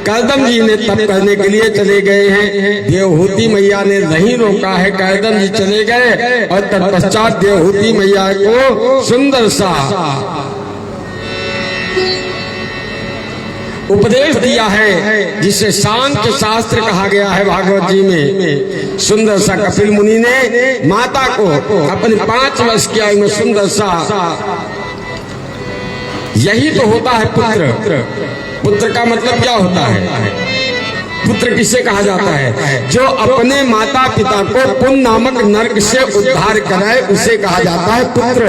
करदम जी ने तप करने के लिए चले गए हैं। देवहूति मैया ने नहीं रोका है, करदम जी चले गए और तत्पश्चात देवहूति मैया को सुंदर सा उपदेश दिया है, जिसे सांख्य शास्त्र कहा गया है भागवत जी में। सुंदर सा कपिल मुनि ने माता को अपने 5 वर्ष की आयु में सुंदर सा, यही तो होता है पुत्र। पुत्र का मतलब क्या होता है? पुत्र किसे कहा जाता है? जो अपने माता पिता को पुण्य नामक नरक से उद्धार कराए, उसे कहा जाता है पुत्र।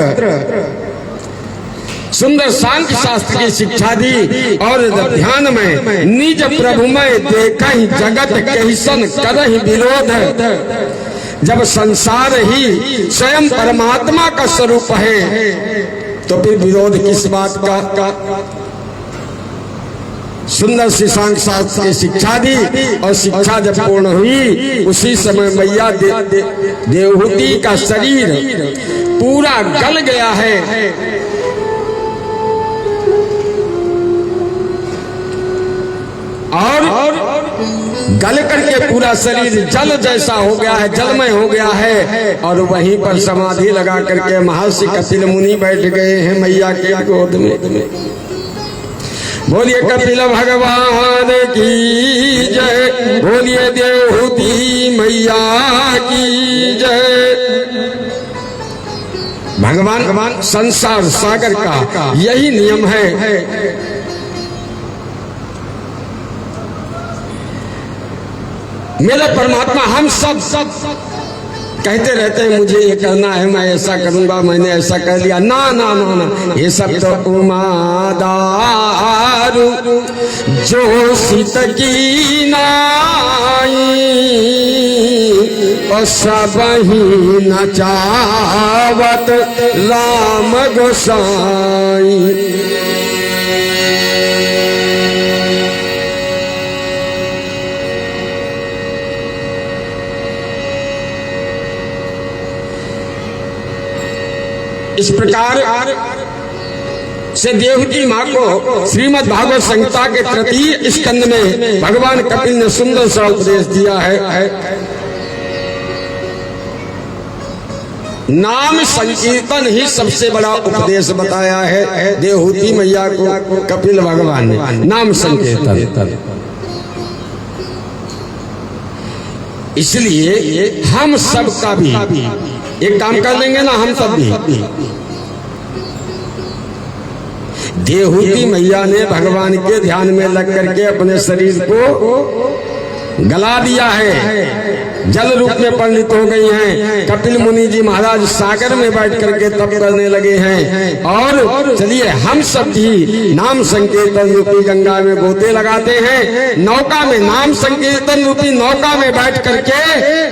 सुंदर सांख्य शास्त्र की शिक्षा दी और ध्यान में निज प्रभु में देखा ही जगत कैसन करहि विरोध। जब संसार ही स्वयं परमात्मा का स्वरूप है तो फिर विरोध किस बात का? सुंदर सी सांख्य शास्त्र की शिक्षा दी और शिक्षा जब पूर्ण हुई, उसी समय मैया देवहूति का शरीर पूरा गल गया है। और गल करके पूरा शरीर जल जैसा हो गया है, जलमय हो गया है। और वहीं पर समाधि लगा करके महर्षि कपिल मुनि बैठ गए हैं मैया के गोद में। बोलिए कपिल भगवान की जय, बोलिए देवहूति मैया की जय। भगवान संसार सागर का यही नियम है। मेरे परमात्मा हम सब कहते रहते हैं मुझे ये करना है, मैं ऐसा करूंगा, मैंने ऐसा कर लिया। ना ना ना ना, ये सब तो उमादारू जो सीत की नाई और सब ही नचावत राम गोसाई। इस प्रकार से देवहूति माँ को श्रीमद् भागवत संहिता के तृतीय स्कंद में भगवान कपिल ने सुंदर सा उपदेश दिया है। नाम संकीर्तन ही सबसे बड़ा उपदेश बताया है देवहूति मैया को कपिल भगवान ने। नाम संकीर्तन, इसलिए हम सब का भी एक काम कर लेंगे ना, हम सब भी। देवहूति मैया ने भगवान के ध्यान में लग करके अपने शरीर को गला दिया है, जल रूप में परिणित हो गई हैं। कपिल मुनि जी महाराज सागर में बैठ करके तप करने लगे हैं। और चलिए हम सब भी नाम संकीर्तन रूपी गंगा में गोते लगाते हैं। नौका में नाम संकीर्तन रूपी नौका में बैठ करके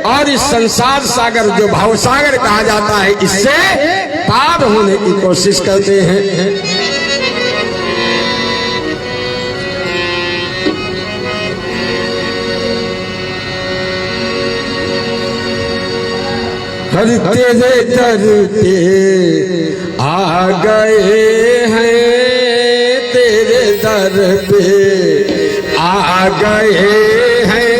और इस संसार सागर जो भाव सागर कहा जाता है, इससे पार होने की कोशिश करते हैं। तेरे दर पे आ गए हैं, तेरे दर पे आ गए हैं।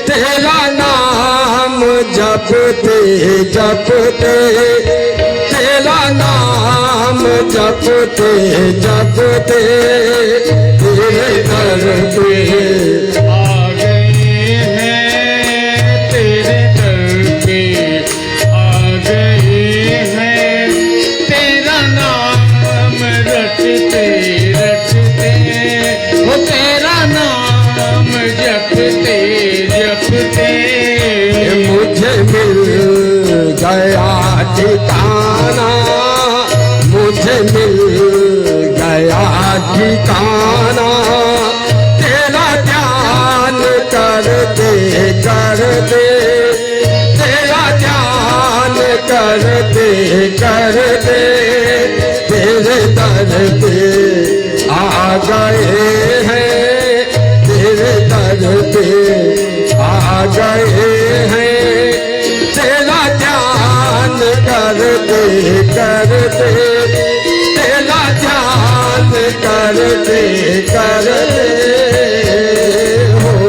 तेरा नाम जपते जपते, तेरा नाम जपते जपते तेरे दर पे आ गए हैं, तेरे दर पे आ गए हैं। तेरा नाम रटते रटते, वो तेरा नाम जपते जपते मुझे मिल गया ठिकाना, मुझे मिल गया ठिकाना। तेरा ध्यान करते करते, तेरा ध्यान करते करते तेरे दर पे आ गए हैं, तेरे दर पे आ गए हैं। तेरा ध्यान कर तेरा ध्यान करते हो।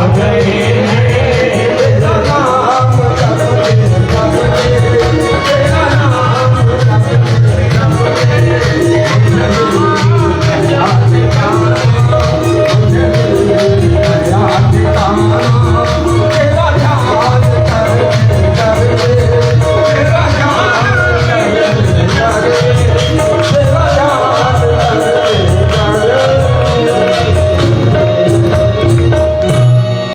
गए